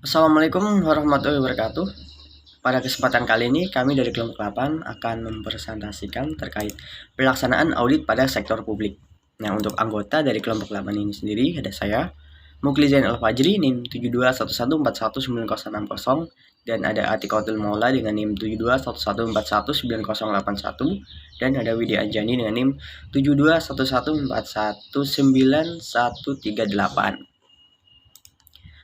Assalamualaikum warahmatullahi wabarakatuh. Pada kesempatan kali ini, kami dari kelompok 8 akan mempresentasikan terkait pelaksanaan audit pada sektor publik. Nah, untuk anggota dari kelompok 8 ini sendiri, ada saya, Mukli Zain Al-Fajri, NIM 7211419060, dan ada Atikotul Maula dengan NIM 7211419081, dan ada Widya Anjani dengan NIM 7211419138.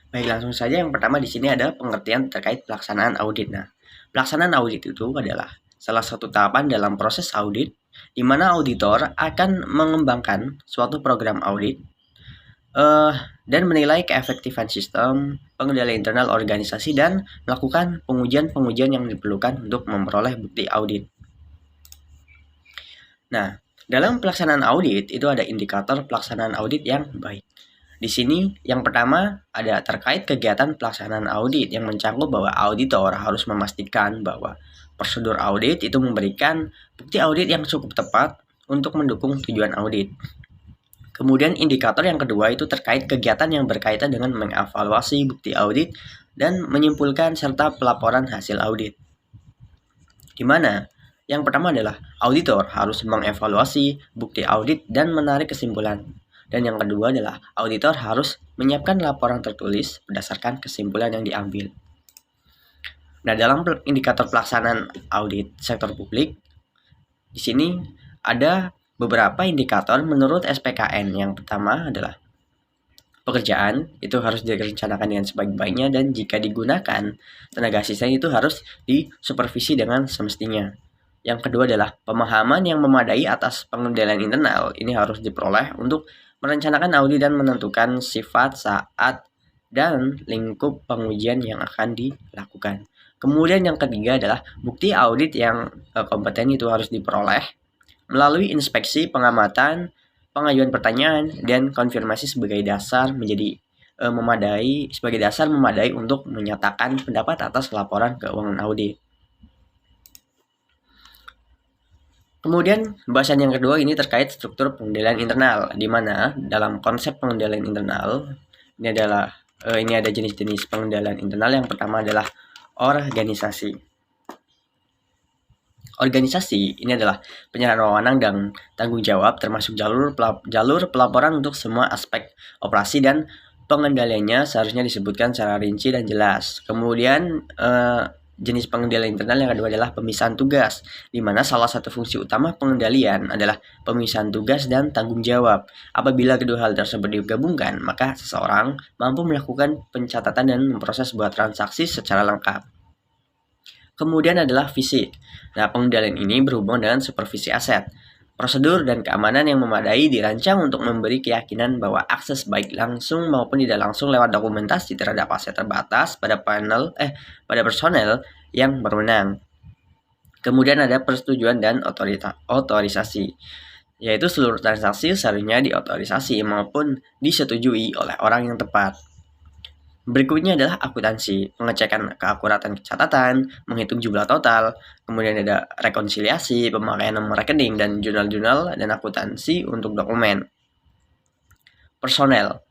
Baik, langsung saja yang pertama di sini ada pengertian terkait pelaksanaan audit. Nah, pelaksanaan audit itu adalah salah satu tahapan dalam proses audit di mana auditor akan mengembangkan suatu program audit dan menilai keefektifan sistem, pengendalian internal organisasi, dan melakukan pengujian-pengujian yang diperlukan untuk memperoleh bukti audit. Nah, dalam pelaksanaan audit itu ada indikator pelaksanaan audit yang baik. Di sini yang pertama ada terkait kegiatan pelaksanaan audit yang mencakup bahwa auditor harus memastikan bahwa prosedur audit itu memberikan bukti audit yang cukup tepat untuk mendukung tujuan audit. Kemudian indikator yang kedua itu terkait kegiatan yang berkaitan dengan mengevaluasi bukti audit dan menyimpulkan serta pelaporan hasil audit. Di mana yang pertama adalah auditor harus mengevaluasi bukti audit dan menarik kesimpulan. Dan yang kedua adalah auditor harus menyiapkan laporan tertulis berdasarkan kesimpulan yang diambil. Nah, dalam indikator pelaksanaan audit sektor publik, di sini ada beberapa indikator menurut SPKN. Yang pertama adalah pekerjaan itu harus direncanakan dengan sebaik-baiknya, dan jika digunakan tenaga asisten itu harus disupervisi dengan semestinya. Yang kedua adalah pemahaman yang memadai atas pengendalian internal. Ini harus diperoleh untuk merencanakan audit dan menentukan sifat, saat, dan lingkup pengujian yang akan dilakukan. Kemudian yang ketiga adalah bukti audit yang kompeten itu harus diperoleh melalui inspeksi, pengamatan, pengajuan pertanyaan, dan konfirmasi sebagai dasar memadai untuk menyatakan pendapat atas laporan keuangan audit. Kemudian pembahasan yang kedua ini terkait struktur pengendalian internal, di mana dalam konsep pengendalian internal ini ada jenis-jenis pengendalian internal. Yang pertama adalah organisasi. Organisasi ini adalah penyerahan wewenang dan tanggung jawab termasuk jalur pelaporan untuk semua aspek operasi dan pengendaliannya seharusnya disebutkan secara rinci dan jelas. Kemudian jenis pengendalian internal yang kedua adalah pemisahan tugas, di mana salah satu fungsi utama pengendalian adalah pemisahan tugas dan tanggung jawab. Apabila kedua hal tersebut digabungkan, maka seseorang mampu melakukan pencatatan dan memproses sebuah transaksi secara lengkap. Kemudian adalah fisik. Nah, pengendalian ini berhubungan dengan supervisi aset. Prosedur dan keamanan yang memadai dirancang untuk memberi keyakinan bahwa akses baik langsung maupun tidak langsung lewat dokumentasi terhadap aset terbatas pada personel yang berwenang. Kemudian ada persetujuan dan otorisasi, yaitu seluruh transaksi seharusnya diotorisasi maupun disetujui oleh orang yang tepat. Berikutnya adalah akuntansi, pengecekan keakuratan catatan, menghitung jumlah total, kemudian ada rekonsiliasi, pemakaian nomor rekening, dan jurnal-jurnal dan akuntansi untuk dokumen. Personel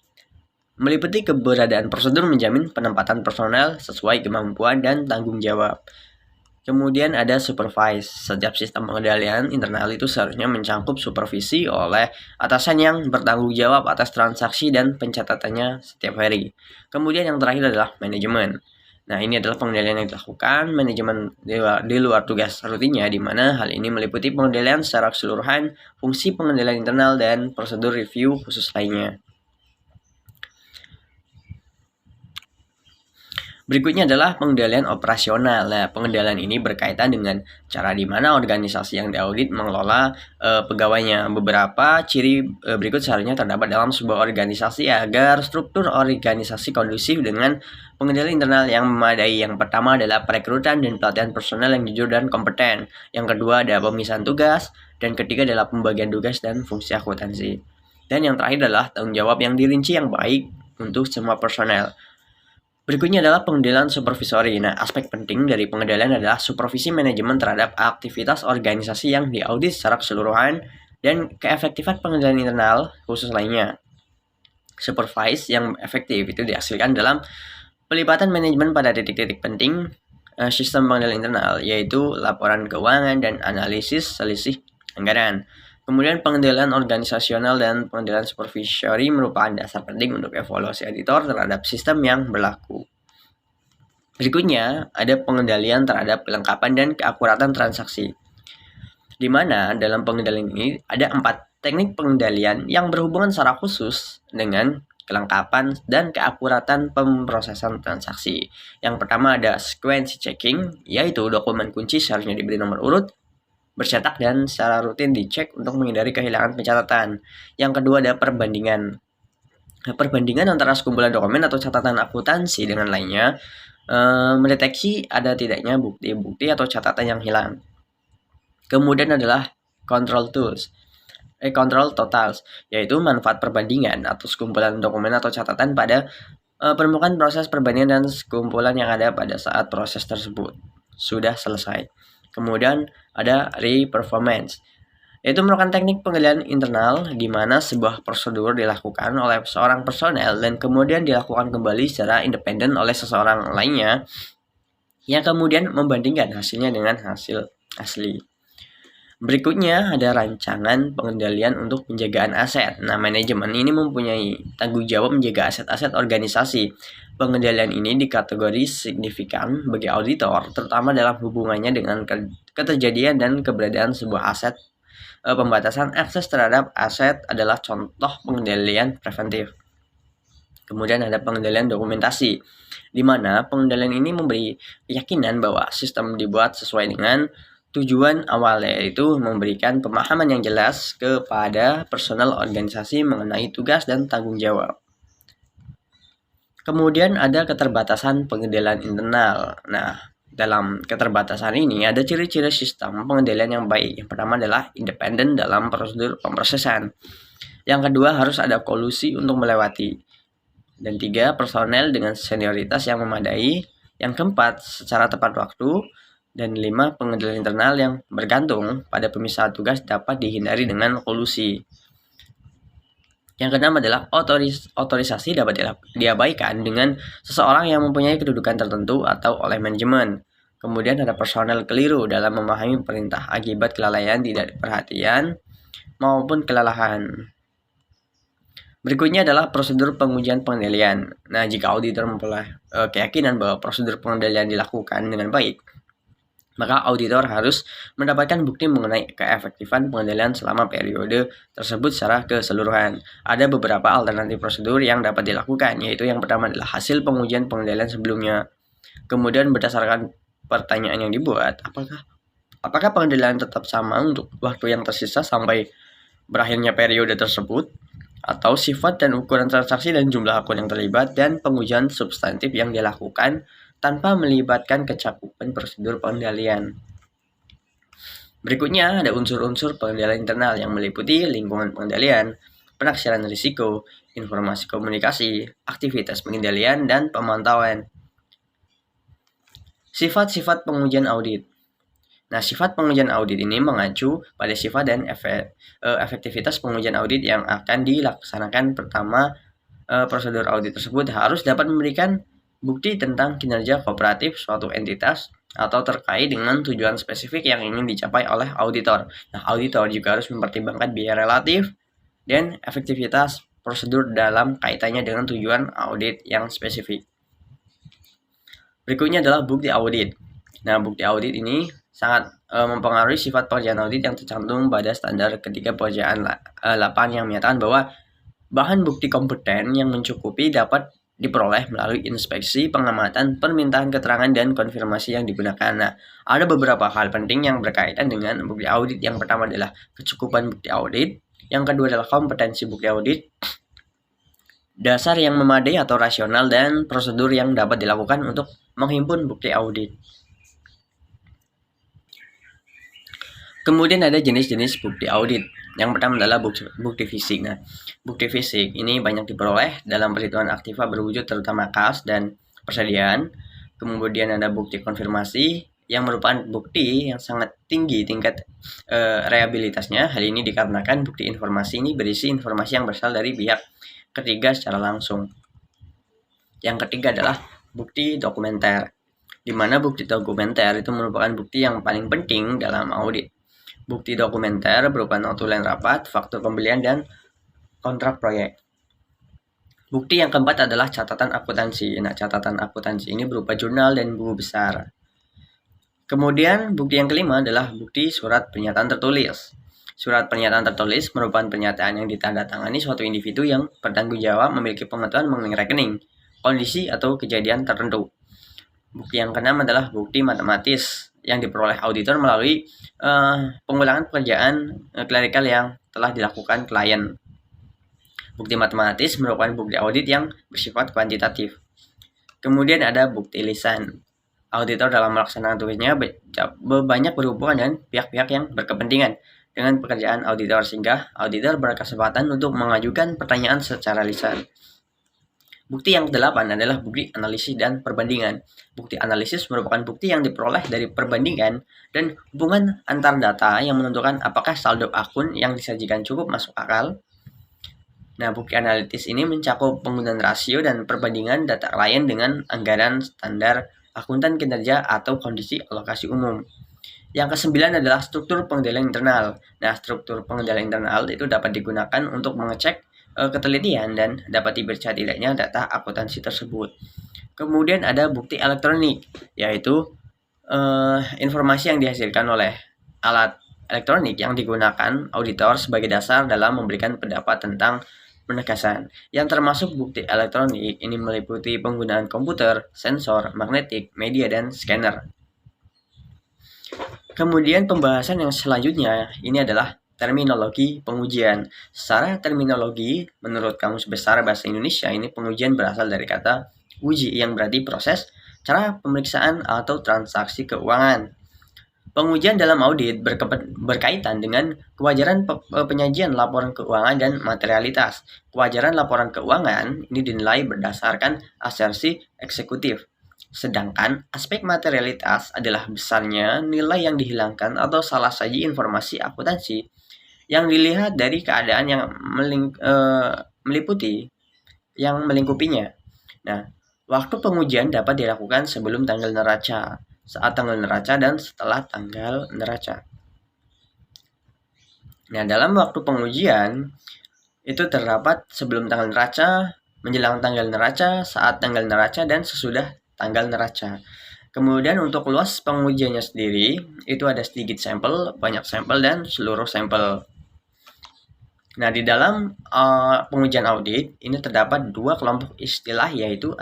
meliputi keberadaan prosedur menjamin penempatan personel sesuai kemampuan dan tanggung jawab. Kemudian ada supervise. Setiap sistem pengendalian internal itu seharusnya mencakup supervisi oleh atasan yang bertanggung jawab atas transaksi dan pencatatannya setiap hari. Kemudian yang terakhir adalah manajemen. Nah, ini adalah pengendalian yang dilakukan manajemen di luar tugas rutinnya, di mana hal ini meliputi pengendalian secara keseluruhan, fungsi pengendalian internal, dan prosedur review khusus lainnya. Berikutnya adalah pengendalian operasional. Nah, pengendalian ini berkaitan dengan cara di mana organisasi yang diaudit mengelola pegawainya. Beberapa ciri berikut seharusnya terdapat dalam sebuah organisasi agar struktur organisasi kondusif dengan pengendalian internal yang memadai. Yang pertama adalah perekrutan dan pelatihan personel yang jujur dan kompeten. Yang kedua ada pemisahan tugas, dan ketiga adalah pembagian tugas dan fungsi akuntansi. Dan yang terakhir adalah tanggung jawab yang dirinci yang baik untuk semua personel. Berikutnya adalah pengendalian supervisori. Nah, aspek penting dari pengendalian adalah supervisi manajemen terhadap aktivitas organisasi yang diaudit secara keseluruhan dan keefektifan pengendalian internal khusus lainnya. Supervise yang efektif itu dihasilkan dalam Pelibatan manajemen pada titik-titik penting sistem pengendalian internal, yaitu laporan keuangan dan analisis selisih anggaran. Kemudian pengendalian organisasional dan pengendalian supervisory merupakan dasar penting untuk evaluasi editor terhadap sistem yang berlaku. Berikutnya, ada pengendalian terhadap kelengkapan dan keakuratan transaksi, di mana dalam pengendalian ini ada 4 teknik pengendalian yang berhubungan secara khusus dengan kelengkapan dan keakuratan pemrosesan transaksi. Yang pertama ada sequence checking, yaitu dokumen kunci seharusnya diberi nomor urut, bercetak dan secara rutin dicek untuk menghindari kehilangan pencatatan. Yang kedua ada perbandingan. Perbandingan antara sekumpulan dokumen atau catatan akuntansi dengan lainnya mendeteksi ada tidaknya bukti-bukti atau catatan yang hilang. Kemudian adalah control totals, yaitu manfaat perbandingan atau sekumpulan dokumen atau catatan pada permukaan proses perbandingan dan sekumpulan yang ada pada saat proses tersebut sudah selesai. Kemudian ada re-performance, yaitu merupakan teknik pengendalian internal di mana sebuah prosedur dilakukan oleh seorang personel dan kemudian dilakukan kembali secara independen oleh seseorang lainnya yang kemudian membandingkan hasilnya dengan hasil asli. Berikutnya ada rancangan pengendalian untuk penjagaan aset. Nah, manajemen ini mempunyai tanggung jawab menjaga aset-aset organisasi. Pengendalian ini dikategori signifikan bagi auditor, terutama dalam hubungannya dengan keterjadian dan keberadaan sebuah aset. Pembatasan akses terhadap aset adalah contoh pengendalian preventif. Kemudian ada pengendalian dokumentasi, di mana pengendalian ini memberi keyakinan bahwa sistem dibuat sesuai dengan tujuan awalnya, yaitu memberikan pemahaman yang jelas kepada personel organisasi mengenai tugas dan tanggung jawab. Kemudian ada keterbatasan pengendalian internal. Nah, dalam keterbatasan ini ada ciri-ciri sistem pengendalian yang baik. Yang pertama adalah independen dalam prosedur pemrosesan. Yang kedua harus ada kolusi untuk melewati. Dan 3, personel dengan senioritas yang memadai. Yang keempat, secara tepat waktu. Dan 5, pengendalian internal yang bergantung pada pemisahan tugas dapat dihindari dengan kolusi. Yang keenam adalah otorisasi dapat diabaikan dengan seseorang yang mempunyai kedudukan tertentu atau oleh manajemen. Kemudian ada personel keliru dalam memahami perintah akibat kelalaian, tidak perhatian, maupun kelelahan. Berikutnya adalah prosedur pengujian pengendalian. Nah, jika auditor memperoleh keyakinan bahwa prosedur pengendalian dilakukan dengan baik, maka auditor harus mendapatkan bukti mengenai keefektifan pengendalian selama periode tersebut secara keseluruhan. Ada beberapa alternatif prosedur yang dapat dilakukan, yaitu yang pertama adalah hasil pengujian pengendalian sebelumnya. Kemudian berdasarkan pertanyaan yang dibuat, apakah pengendalian tetap sama untuk waktu yang tersisa sampai berakhirnya periode tersebut, atau sifat dan ukuran transaksi dan jumlah akun yang terlibat, dan pengujian substantif yang dilakukan tanpa melibatkan kecakupan prosedur pengendalian. Berikutnya ada unsur-unsur pengendalian internal yang meliputi lingkungan pengendalian, penaksiran risiko, informasi komunikasi, aktivitas pengendalian, dan pemantauan. Sifat-sifat pengujian audit. Nah, sifat pengujian audit ini mengacu pada sifat dan efektivitas pengujian audit yang akan dilaksanakan. Pertama, prosedur audit tersebut harus dapat memberikan bukti tentang kinerja kooperatif suatu entitas atau terkait dengan tujuan spesifik yang ingin dicapai oleh auditor. Nah, auditor juga harus mempertimbangkan biaya relatif dan efektivitas prosedur dalam kaitannya dengan tujuan audit yang spesifik. Berikutnya adalah bukti audit. Nah, bukti audit ini sangat mempengaruhi sifat pekerjaan audit yang tercantum pada standar ketiga pekerjaan 8 yang menyatakan bahwa bahan bukti kompeten yang mencukupi dapat diperoleh melalui inspeksi, pengamatan, permintaan keterangan, dan konfirmasi yang digunakan. Nah, ada beberapa hal penting yang berkaitan dengan bukti audit. Yang pertama adalah kecukupan bukti audit. Yang kedua adalah kompetensi bukti audit, dasar yang memadai atau rasional, dan prosedur yang dapat dilakukan untuk menghimpun bukti audit. Kemudian ada jenis-jenis bukti audit. Yang pertama adalah bukti fisik. Nah, bukti fisik ini banyak diperoleh dalam perhitungan aktiva berwujud terutama kas dan persediaan. Kemudian ada bukti konfirmasi yang merupakan bukti yang sangat tinggi tingkat reliabilitasnya. Hal ini dikarenakan bukti informasi ini berisi informasi yang berasal dari pihak ketiga secara langsung. Yang ketiga adalah bukti dokumenter, di mana bukti dokumenter itu merupakan bukti yang paling penting dalam audit. Bukti dokumenter berupa notulen rapat, faktur pembelian, dan kontrak proyek. Bukti yang keempat adalah catatan akuntansi. Nah, catatan akuntansi ini berupa jurnal dan buku besar. Kemudian, bukti yang kelima adalah bukti surat pernyataan tertulis. Surat pernyataan tertulis merupakan pernyataan yang ditandatangani suatu individu yang bertanggung jawab memiliki pengetahuan mengenai rekening, kondisi, atau kejadian tertentu. Bukti yang keenam adalah bukti matematis yang diperoleh auditor melalui pengulangan pekerjaan klerikal yang telah dilakukan klien. Bukti matematis merupakan bukti audit yang bersifat kuantitatif. Kemudian ada bukti lisan. Auditor dalam melaksanakan tugasnya banyak berhubungan dengan pihak-pihak yang berkepentingan dengan pekerjaan auditor, sehingga auditor berkesempatan untuk mengajukan pertanyaan secara lisan. Bukti yang kedelapan adalah bukti analisis dan perbandingan. Bukti analisis merupakan bukti yang diperoleh dari perbandingan dan hubungan antar data yang menentukan apakah saldo akun yang disajikan cukup masuk akal. Nah, bukti analitis ini mencakup penggunaan rasio dan perbandingan data klien dengan anggaran standar akuntan kinerja atau kondisi alokasi umum. Yang kesembilan adalah struktur pengendalian internal. Nah, struktur pengendalian internal itu dapat digunakan untuk mengecek ketelitian dan dapat dipercaya tidaknya data akuntansi tersebut. Kemudian ada bukti elektronik, yaitu informasi yang dihasilkan oleh alat elektronik yang digunakan auditor sebagai dasar dalam memberikan pendapat tentang penegasan. Yang termasuk bukti elektronik ini meliputi penggunaan komputer, sensor, magnetik, media, dan scanner. Kemudian pembahasan yang selanjutnya ini adalah terminologi pengujian. Secara terminologi, menurut Kamus Besar Bahasa Indonesia, ini pengujian berasal dari kata uji yang berarti proses, cara pemeriksaan, atau transaksi keuangan. Pengujian dalam audit berkaitan dengan kewajaran penyajian laporan keuangan dan materialitas. Kewajaran laporan keuangan ini dinilai berdasarkan asersi eksekutif. Sedangkan aspek materialitas adalah besarnya nilai yang dihilangkan atau salah saji informasi akuntansi yang dilihat dari keadaan yang melingkupinya. Nah, waktu pengujian dapat dilakukan sebelum tanggal neraca, saat tanggal neraca, dan setelah tanggal neraca. Nah, dalam waktu pengujian itu terdapat sebelum tanggal neraca, menjelang tanggal neraca, saat tanggal neraca, dan sesudah tanggal neraca. Kemudian untuk luas pengujiannya sendiri itu ada sedikit sampel, banyak sampel, dan seluruh sampel. Nah, di dalam pengujian audit ini terdapat dua kelompok istilah, yaitu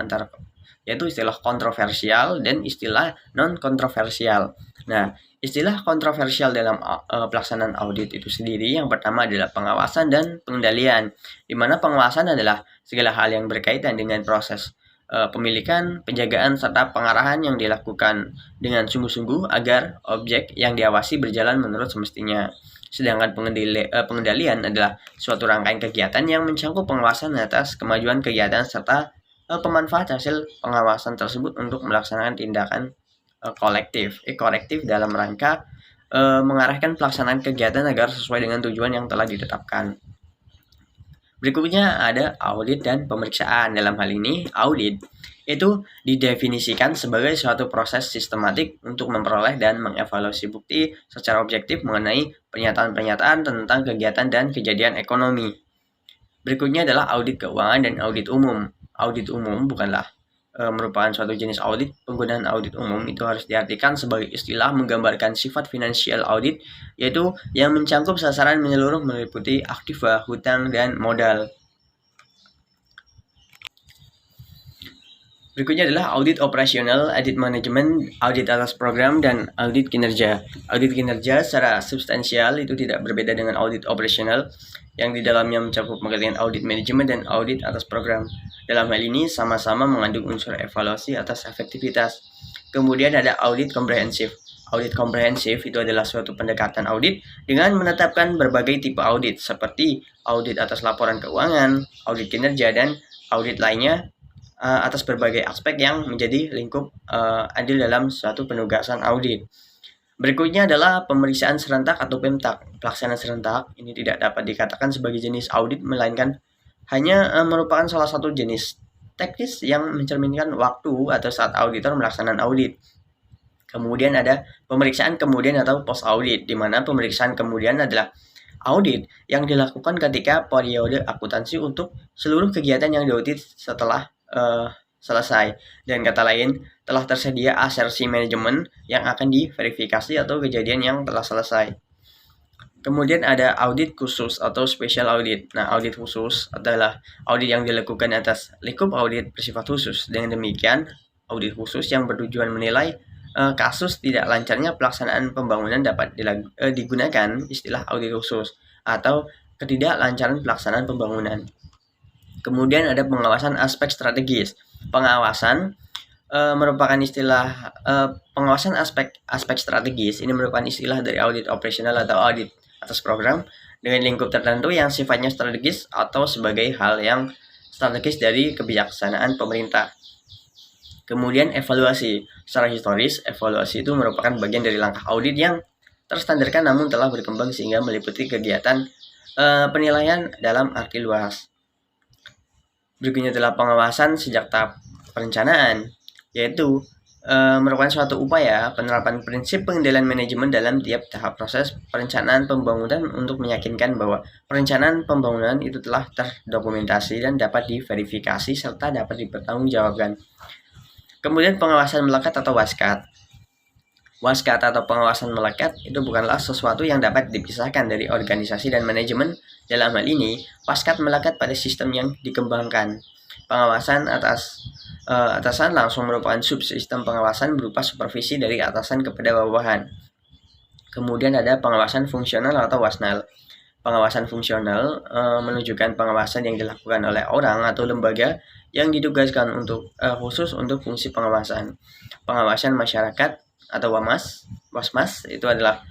istilah kontroversial dan istilah non-kontroversial. Nah, istilah kontroversial dalam pelaksanaan audit itu sendiri yang pertama adalah pengawasan dan pengendalian, di mana pengawasan adalah segala hal yang berkaitan dengan proses pemilikan, penjagaan, serta pengarahan yang dilakukan dengan sungguh-sungguh agar objek yang diawasi berjalan menurut semestinya. Sedangkan pengendalian adalah suatu rangkaian kegiatan yang mencakup pengawasan atas kemajuan kegiatan serta pemanfaat hasil pengawasan tersebut untuk melaksanakan tindakan korektif dalam rangka mengarahkan pelaksanaan kegiatan agar sesuai dengan tujuan yang telah ditetapkan. Berikutnya ada audit dan pemeriksaan. Dalam hal ini, audit itu didefinisikan sebagai suatu proses sistematik untuk memperoleh dan mengevaluasi bukti secara objektif mengenai pernyataan-pernyataan tentang kegiatan dan kejadian ekonomi. Berikutnya adalah audit keuangan dan audit umum. Audit umum bukanlah merupakan suatu jenis audit. Penggunaan audit umum itu harus diartikan sebagai istilah menggambarkan sifat financial audit, yaitu yang mencakup sasaran menyeluruh meliputi aktiva, hutang, dan modal. Berikutnya adalah audit operasional, audit manajemen, audit atas program, dan audit kinerja. Audit kinerja secara substansial itu tidak berbeda dengan audit operasional yang di dalamnya mencakup pengertian audit manajemen dan audit atas program. Dalam hal ini sama-sama mengandung unsur evaluasi atas efektivitas. Kemudian ada audit komprehensif. Audit komprehensif itu adalah suatu pendekatan audit dengan menetapkan berbagai tipe audit seperti audit atas laporan keuangan, audit kinerja, dan audit lainnya atas berbagai aspek yang menjadi lingkup adil dalam suatu penugasan audit. Berikutnya adalah pemeriksaan serentak atau PEMTAK. Pelaksanaan serentak ini tidak dapat dikatakan sebagai jenis audit, melainkan hanya merupakan salah satu jenis teknis yang mencerminkan waktu atau saat auditor melaksanakan audit. Kemudian ada pemeriksaan kemudian atau post audit, di mana pemeriksaan kemudian adalah audit yang dilakukan ketika periode akuntansi untuk seluruh kegiatan yang diaudit setelah selesai. Dan kata lain, telah tersedia asersi manajemen yang akan diverifikasi atau kejadian yang telah selesai. Kemudian ada audit khusus atau special audit. Nah, audit khusus adalah audit yang dilakukan atas lingkup audit bersifat khusus. Dengan demikian, audit khusus yang bertujuan menilai kasus tidak lancarnya pelaksanaan pembangunan dapat digunakan istilah audit khusus atau ketidaklancaran pelaksanaan pembangunan. Kemudian ada pengawasan aspek strategis. Pengawasan merupakan istilah pengawasan aspek strategis. Ini merupakan istilah dari audit operasional atau audit atas program dengan lingkup tertentu yang sifatnya strategis atau sebagai hal yang strategis dari kebijaksanaan pemerintah. Kemudian evaluasi. Secara historis, evaluasi itu merupakan bagian dari langkah audit yang terstandarkan namun telah berkembang sehingga meliputi kegiatan penilaian dalam arti luas. Berikutnya adalah pengawasan sejak tahap perencanaan, yaitu merupakan suatu upaya penerapan prinsip pengendalian manajemen dalam tiap tahap proses perencanaan pembangunan untuk meyakinkan bahwa perencanaan pembangunan itu telah terdokumentasi dan dapat diverifikasi serta dapat dipertanggungjawabkan. Kemudian pengawasan melekat atau waskat. Waskat atau pengawasan melekat itu bukanlah sesuatu yang dapat dipisahkan dari organisasi dan manajemen. Dalam hal ini, waskat melekat pada sistem yang dikembangkan. Pengawasan atasan langsung merupakan subsistem pengawasan berupa supervisi dari atasan kepada bawahan. Kemudian ada pengawasan fungsional atau wasnal. Pengawasan fungsional menunjukkan pengawasan yang dilakukan oleh orang atau lembaga yang ditugaskan untuk khusus untuk fungsi pengawasan. Pengawasan masyarakat atau WASMAS itu adalah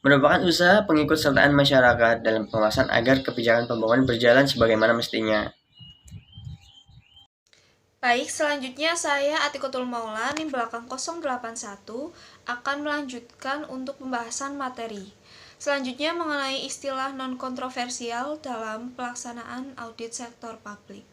merupakan usaha pengikutsertaan masyarakat dalam pengawasan agar kebijakan pembangunan berjalan sebagaimana mestinya. Baik, selanjutnya saya Atikotul Maula NIM belakang 081 akan melanjutkan untuk pembahasan materi. Selanjutnya mengenai istilah non-kontroversial dalam pelaksanaan audit sektor publik.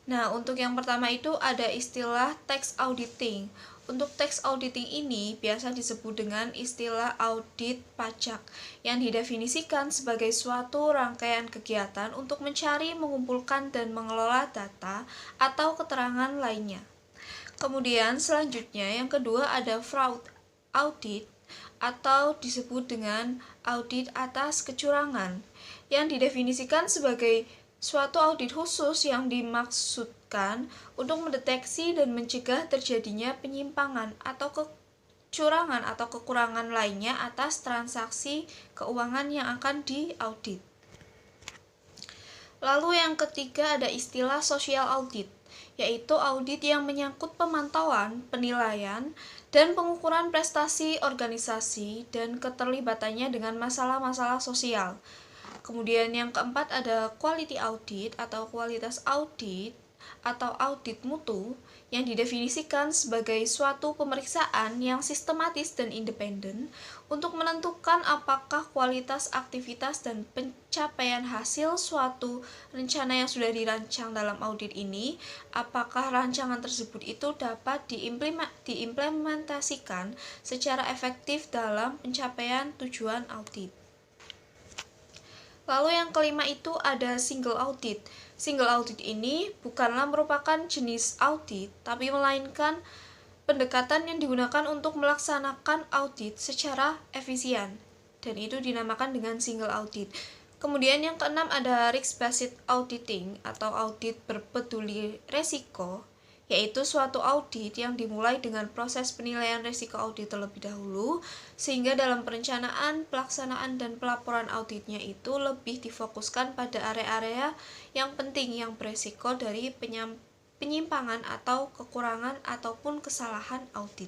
Nah, untuk yang pertama itu ada istilah tax auditing. Untuk tax auditing ini biasa disebut dengan istilah audit pajak yang didefinisikan sebagai suatu rangkaian kegiatan untuk mencari, mengumpulkan, dan mengelola data atau keterangan lainnya. Kemudian selanjutnya yang kedua ada fraud audit atau disebut dengan audit atas kecurangan yang didefinisikan sebagai suatu audit khusus yang dimaksudkan untuk mendeteksi dan mencegah terjadinya penyimpangan atau kecurangan atau kekurangan lainnya atas transaksi keuangan yang akan diaudit. Lalu yang ketiga ada istilah social audit, yaitu audit yang menyangkut pemantauan, penilaian, dan pengukuran prestasi organisasi dan keterlibatannya dengan masalah-masalah sosial. Kemudian yang keempat ada quality audit atau kualitas audit atau audit mutu yang didefinisikan sebagai suatu pemeriksaan yang sistematis dan independen untuk menentukan apakah kualitas aktivitas dan pencapaian hasil suatu rencana yang sudah dirancang dalam audit ini, apakah rancangan tersebut itu dapat diimplementasikan secara efektif dalam pencapaian tujuan audit. Lalu yang kelima itu ada single audit. Single audit ini bukanlah merupakan jenis audit, tapi melainkan pendekatan yang digunakan untuk melaksanakan audit secara efisien. Dan itu dinamakan dengan single audit. Kemudian yang keenam ada risk-based auditing atau audit berpeduli resiko, yaitu suatu audit yang dimulai dengan proses penilaian risiko audit terlebih dahulu, sehingga dalam perencanaan, pelaksanaan, dan pelaporan auditnya itu lebih difokuskan pada area-area yang penting yang beresiko dari penyimpangan atau kekurangan ataupun kesalahan audit.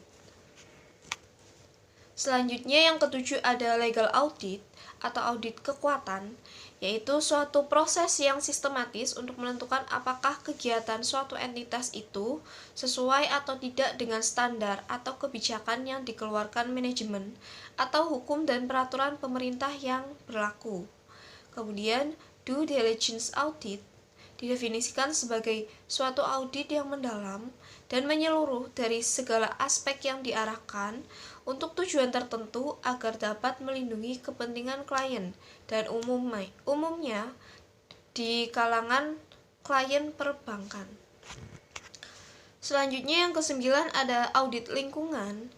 Selanjutnya yang ketujuh ada legal audit atau audit kekuatan, yaitu suatu proses yang sistematis untuk menentukan apakah kegiatan suatu entitas itu sesuai atau tidak dengan standar atau kebijakan yang dikeluarkan manajemen atau hukum dan peraturan pemerintah yang berlaku. Kemudian due diligence audit, didefinisikan sebagai suatu audit yang mendalam dan menyeluruh dari segala aspek yang diarahkan untuk tujuan tertentu agar dapat melindungi kepentingan klien dan umumnya di kalangan klien perbankan. Selanjutnya yang kesembilan ada audit lingkungan.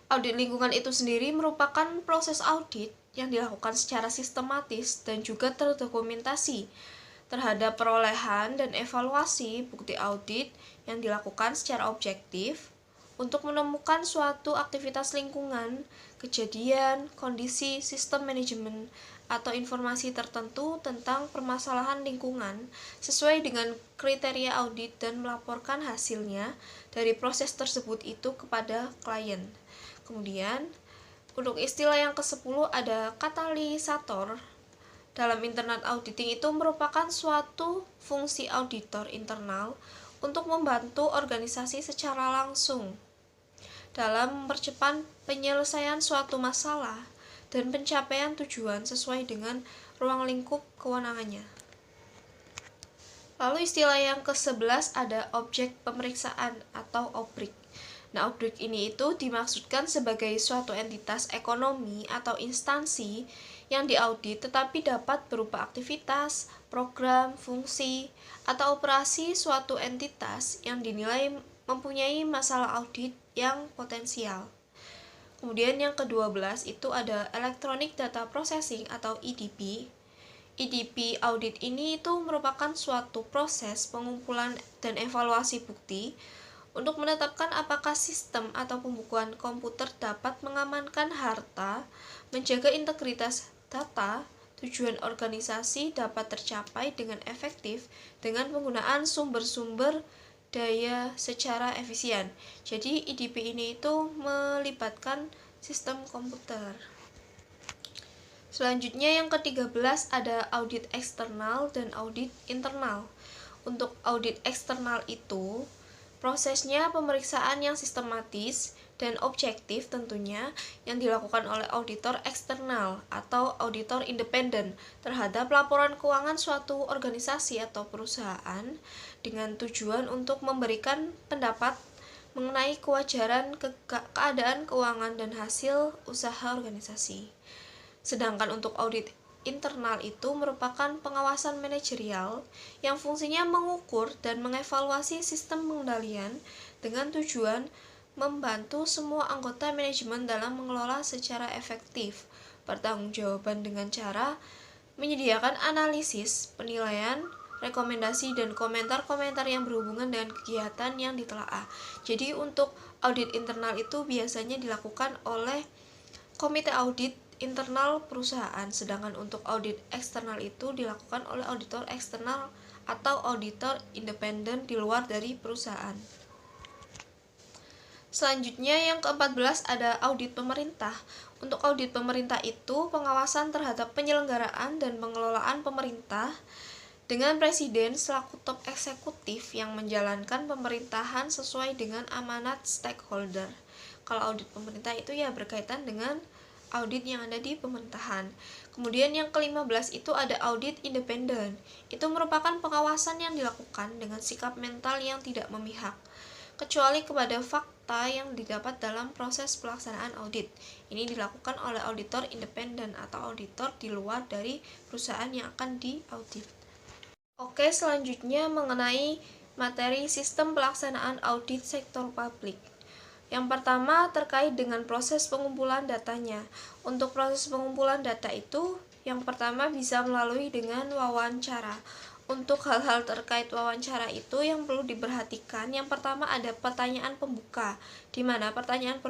Audit lingkungan itu sendiri merupakan proses audit yang dilakukan secara sistematis dan juga terdokumentasi terhadap perolehan dan evaluasi bukti audit yang dilakukan secara objektif untuk menemukan suatu aktivitas lingkungan, kejadian, kondisi, sistem manajemen, atau informasi tertentu tentang permasalahan lingkungan sesuai dengan kriteria audit dan melaporkan hasilnya dari proses tersebut itu kepada klien. Kemudian, untuk istilah yang ke-10 ada katalisator. Dalam internal auditing itu merupakan suatu fungsi auditor internal untuk membantu organisasi secara langsung dalam mempercepat penyelesaian suatu masalah dan pencapaian tujuan sesuai dengan ruang lingkup kewenangannya. Lalu istilah yang ke-11 ada objek pemeriksaan atau obrik. Nah, objek ini itu dimaksudkan sebagai suatu entitas ekonomi atau instansi yang diaudit tetapi dapat berupa aktivitas, program, fungsi, atau operasi suatu entitas yang dinilai mempunyai masalah audit yang potensial. Kemudian yang ke-12 itu ada Electronic Data Processing atau EDP. EDP audit ini itu merupakan suatu proses pengumpulan dan evaluasi bukti untuk menetapkan apakah sistem atau pembukuan komputer dapat mengamankan harta, menjaga integritas data, tujuan organisasi dapat tercapai dengan efektif dengan penggunaan sumber-sumber daya secara efisien. Jadi EDP ini itu melibatkan sistem komputer. Selanjutnya yang ke-13 ada audit eksternal dan audit internal. Untuk audit eksternal itu prosesnya pemeriksaan yang sistematis dan objektif tentunya yang dilakukan oleh auditor eksternal atau auditor independen terhadap laporan keuangan suatu organisasi atau perusahaan dengan tujuan untuk memberikan pendapat mengenai kewajaran keadaan keuangan dan hasil usaha organisasi. Sedangkan untuk audit internal itu merupakan pengawasan manajerial yang fungsinya mengukur dan mengevaluasi sistem pengendalian dengan tujuan membantu semua anggota manajemen dalam mengelola secara efektif pertanggungjawaban dengan cara menyediakan analisis, penilaian, rekomendasi, dan komentar-komentar yang berhubungan dengan kegiatan yang ditelaah. Jadi untuk audit internal itu biasanya dilakukan oleh komite audit internal perusahaan, sedangkan untuk audit eksternal itu dilakukan oleh auditor eksternal atau auditor independen di luar dari perusahaan. Selanjutnya yang ke-14 ada audit pemerintah. Untuk audit pemerintah itu pengawasan terhadap penyelenggaraan dan pengelolaan pemerintah dengan presiden selaku top eksekutif yang menjalankan pemerintahan sesuai dengan amanat stakeholder. Kalau audit pemerintah itu ya berkaitan dengan audit yang ada di pemerintahan. Kemudian yang ke-15 itu ada audit independen. Itu merupakan pengawasan yang dilakukan dengan sikap mental yang tidak memihak, kecuali kepada fakta yang didapat dalam proses pelaksanaan audit. Ini dilakukan oleh auditor independen atau auditor di luar dari perusahaan yang akan diaudit. Oke, selanjutnya mengenai materi sistem pelaksanaan audit sektor publik. Yang pertama terkait dengan proses pengumpulan datanya. Untuk proses pengumpulan data itu, yang pertama bisa melalui dengan wawancara. Untuk hal-hal terkait wawancara itu yang perlu diperhatikan, yang pertama ada pertanyaan pembuka, di mana pertanyaan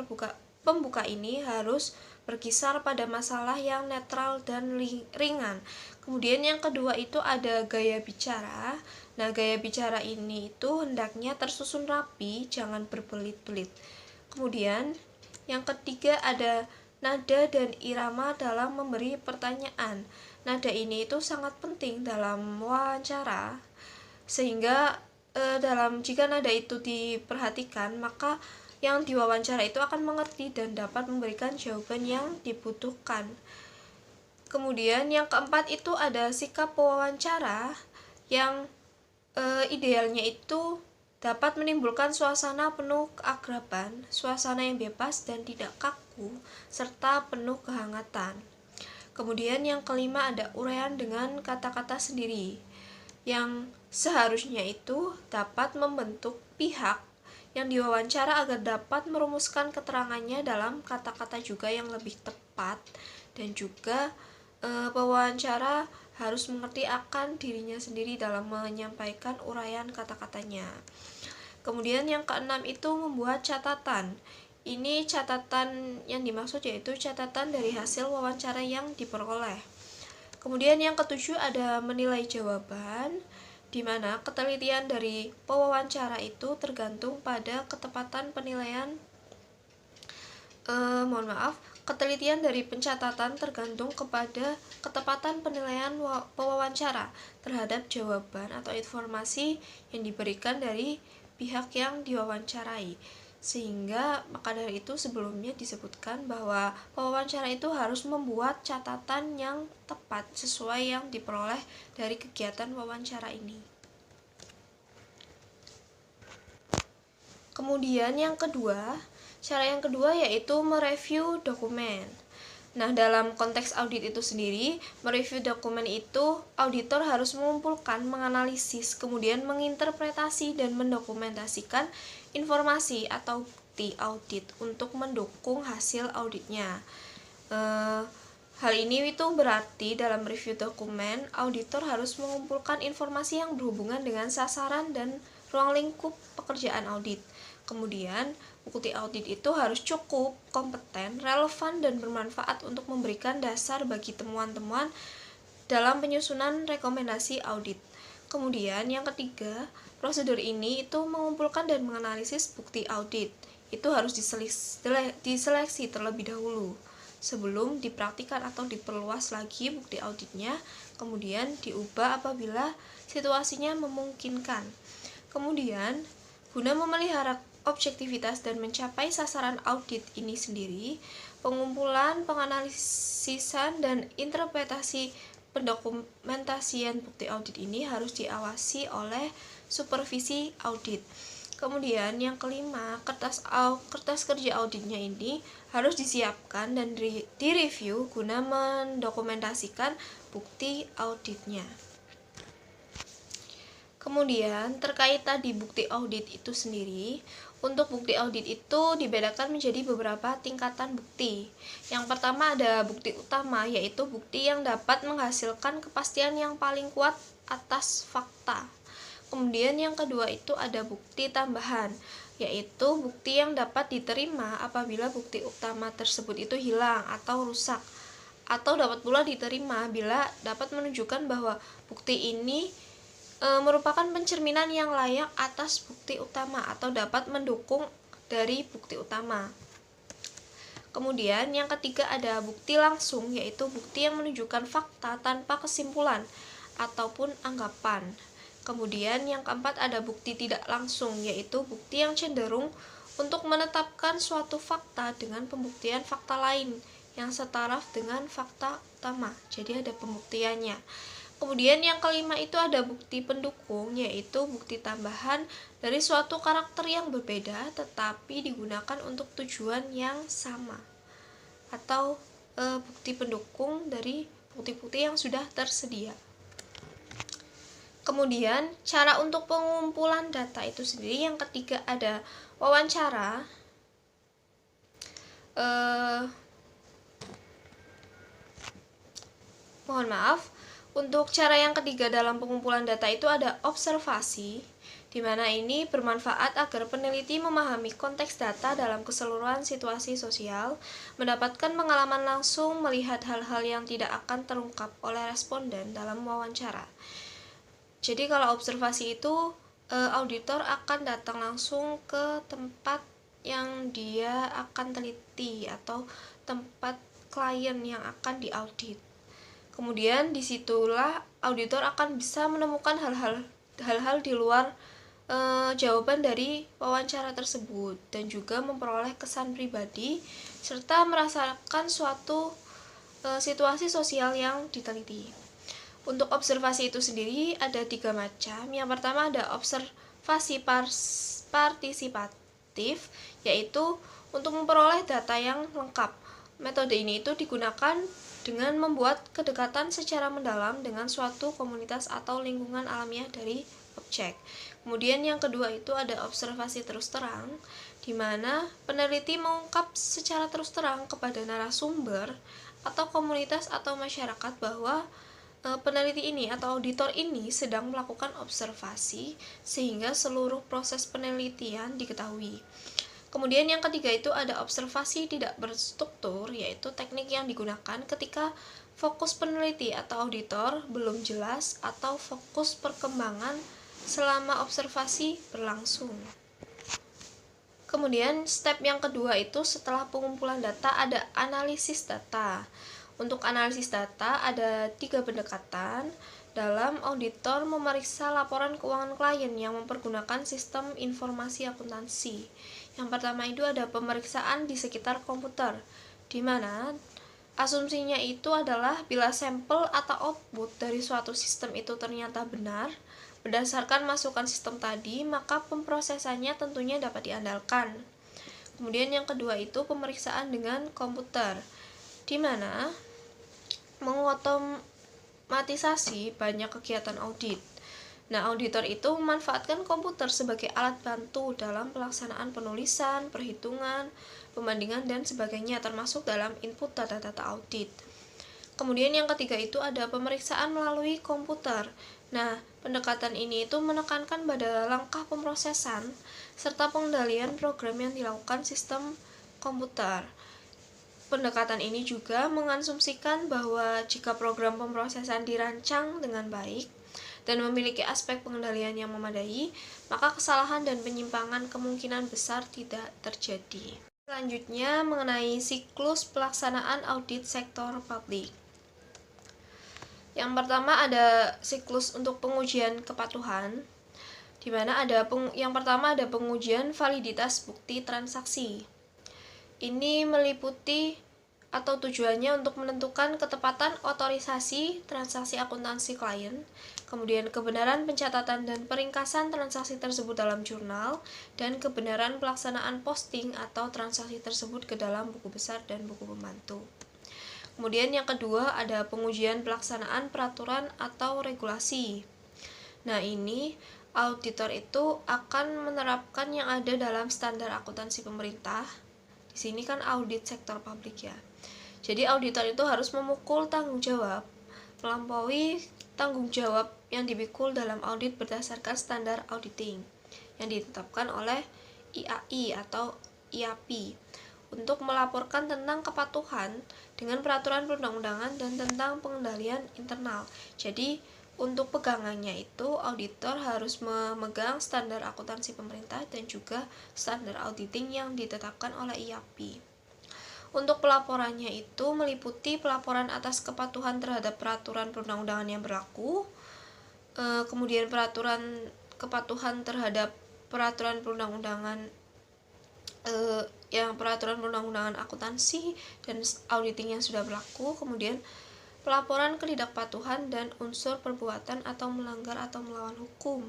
pembuka ini harus berkisar pada masalah yang netral dan ringan. Kemudian yang kedua itu ada gaya bicara. Nah, gaya bicara ini itu hendaknya tersusun rapi, jangan berbelit-belit. Kemudian yang ketiga ada nada dan irama dalam memberi pertanyaan. Nada ini itu sangat penting dalam wawancara, sehingga jika nada itu diperhatikan, maka yang diwawancara itu akan mengerti dan dapat memberikan jawaban yang dibutuhkan. Kemudian yang keempat itu ada sikap pewawancara yang Idealnya itu dapat menimbulkan suasana penuh keakraban, suasana yang bebas dan tidak kaku, serta penuh kehangatan. Kemudian yang kelima ada uraian dengan kata-kata sendiri, yang seharusnya itu dapat membentuk pihak yang diwawancara agar dapat merumuskan keterangannya dalam kata-kata juga yang lebih tepat, dan juga pewawancara harus mengerti akan dirinya sendiri dalam menyampaikan uraian kata-katanya. Kemudian yang keenam itu membuat catatan. Ini catatan yang dimaksud yaitu catatan dari hasil wawancara yang diperoleh. Kemudian yang ketujuh ada menilai jawaban, di mana ketelitian dari pewawancara itu tergantung pada ketepatan penilaian ketelitian dari pencatatan tergantung kepada ketepatan penilaian pewawancara terhadap jawaban atau informasi yang diberikan dari pihak yang diwawancarai. Sehingga maka dari itu sebelumnya disebutkan bahwa pewawancara itu harus membuat catatan yang tepat sesuai yang diperoleh dari kegiatan wawancara ini. Kemudian cara yang kedua yaitu mereview dokumen. Nah, dalam konteks audit itu sendiri, mereview dokumen itu auditor harus mengumpulkan, menganalisis, kemudian menginterpretasi dan mendokumentasikan informasi atau bukti audit untuk mendukung hasil auditnya. Hal ini itu berarti dalam review dokumen, auditor harus mengumpulkan informasi yang berhubungan dengan sasaran dan ruang lingkup pekerjaan audit. Kemudian, bukti audit itu harus cukup, kompeten, relevan, dan bermanfaat untuk memberikan dasar bagi temuan-temuan dalam penyusunan rekomendasi audit. Kemudian, yang ketiga, prosedur ini itu mengumpulkan dan menganalisis bukti audit. Itu harus diseleksi terlebih dahulu sebelum dipraktikkan atau diperluas lagi bukti auditnya, kemudian diubah apabila situasinya memungkinkan. Kemudian, guna memelihara objektivitas dan mencapai sasaran audit ini sendiri, pengumpulan, penganalisisan, dan interpretasi pendokumentasian bukti audit ini harus diawasi oleh supervisi audit. Kemudian yang kelima, kertas kerja auditnya ini harus disiapkan dan direview guna mendokumentasikan bukti auditnya. Kemudian terkait tadi bukti audit itu sendiri, untuk bukti audit itu dibedakan menjadi beberapa tingkatan bukti. Yang pertama ada bukti utama, yaitu bukti yang dapat menghasilkan kepastian yang paling kuat atas fakta. Kemudian yang kedua itu ada bukti tambahan, yaitu bukti yang dapat diterima apabila bukti utama tersebut itu hilang atau rusak, atau dapat pula diterima bila dapat menunjukkan bahwa bukti ini merupakan pencerminan yang layak atas bukti utama atau dapat mendukung dari bukti utama. Kemudian yang ketiga ada bukti langsung, yaitu bukti yang menunjukkan fakta tanpa kesimpulan ataupun anggapan. Kemudian yang keempat ada bukti tidak langsung, yaitu bukti yang cenderung untuk menetapkan suatu fakta dengan pembuktian fakta lain yang setaraf dengan fakta utama. Jadi ada pembuktiannya. Kemudian yang kelima itu ada bukti pendukung, yaitu bukti tambahan dari suatu karakter yang berbeda tetapi digunakan untuk tujuan yang sama, atau bukti pendukung dari bukti-bukti yang sudah tersedia. Kemudian cara untuk pengumpulan data itu sendiri, yang ketiga ada wawancara. Untuk cara yang ketiga dalam pengumpulan data itu ada observasi, di mana ini bermanfaat agar peneliti memahami konteks data dalam keseluruhan situasi sosial, mendapatkan pengalaman langsung melihat hal-hal yang tidak akan terungkap oleh responden dalam wawancara. Jadi kalau observasi itu, auditor akan datang langsung ke tempat yang dia akan teliti atau tempat klien yang akan diaudit. Kemudian disitulah auditor akan bisa menemukan hal-hal di luar jawaban dari wawancara tersebut, dan juga memperoleh kesan pribadi serta merasakan suatu situasi sosial yang diteliti. Untuk observasi itu sendiri ada 3 macam. Yang pertama ada observasi partisipatif, yaitu untuk memperoleh data yang lengkap. Metode ini itu digunakan dengan membuat kedekatan secara mendalam dengan suatu komunitas atau lingkungan alamiah dari objek. Kemudian yang kedua itu ada observasi terus terang, di mana peneliti mengungkap secara terus terang kepada narasumber atau komunitas atau masyarakat bahwa peneliti ini atau auditor ini sedang melakukan observasi sehingga seluruh proses penelitian diketahui. Kemudian yang ketiga itu ada observasi tidak berstruktur, yaitu teknik yang digunakan ketika fokus peneliti atau auditor belum jelas atau fokus perkembangan selama observasi berlangsung. Kemudian step yang kedua itu setelah pengumpulan data ada analisis data. Untuk analisis data ada 3 pendekatan dalam auditor memeriksa laporan keuangan klien yang mempergunakan sistem informasi akuntansi. Yang pertama itu ada pemeriksaan di sekitar komputer, di mana asumsinya itu adalah bila sampel atau output dari suatu sistem itu ternyata benar, berdasarkan masukan sistem tadi, maka pemrosesannya tentunya dapat diandalkan. Kemudian yang kedua itu pemeriksaan dengan komputer, di mana mengotomatisasi banyak kegiatan audit. Nah, auditor itu memanfaatkan komputer sebagai alat bantu dalam pelaksanaan penulisan, perhitungan, pembandingan, dan sebagainya, termasuk dalam input data-data audit. Kemudian yang ketiga itu ada pemeriksaan melalui komputer. Nah, pendekatan ini itu menekankan pada langkah pemrosesan serta pengendalian program yang dilakukan sistem komputer. Pendekatan ini juga mengasumsikan bahwa jika program pemrosesan dirancang dengan baik dan memiliki aspek pengendalian yang memadai, maka kesalahan dan penyimpangan kemungkinan besar tidak terjadi. Selanjutnya mengenai siklus pelaksanaan audit sektor publik. Yang pertama ada siklus untuk pengujian kepatuhan, di mana yang pertama ada pengujian validitas bukti transaksi. Ini meliputi atau tujuannya untuk menentukan ketepatan otorisasi transaksi akuntansi klien, kemudian kebenaran pencatatan dan peringkasan transaksi tersebut dalam jurnal, dan kebenaran pelaksanaan posting atau transaksi tersebut ke dalam buku besar dan buku pembantu. Kemudian yang kedua ada pengujian pelaksanaan peraturan atau regulasi. Nah, ini auditor itu akan menerapkan yang ada dalam standar akuntansi pemerintah. Di sini kan audit sektor publik ya. Jadi auditor itu harus memukul tanggung jawab, melampaui tanggung jawab yang dipikul dalam audit berdasarkan standar auditing yang ditetapkan oleh IAI atau IAPI untuk melaporkan tentang kepatuhan dengan peraturan perundang-undangan dan tentang pengendalian internal. Jadi untuk pegangannya itu auditor harus memegang standar akuntansi pemerintah dan juga standar auditing yang ditetapkan oleh IAPI. Untuk pelaporannya itu meliputi pelaporan atas kepatuhan terhadap peraturan perundang-undangan yang berlaku, kemudian kepatuhan terhadap peraturan perundang-undangan peraturan perundang-undangan akuntansi dan auditing yang sudah berlaku, kemudian pelaporan ketidakpatuhan dan unsur perbuatan atau melanggar atau melawan hukum.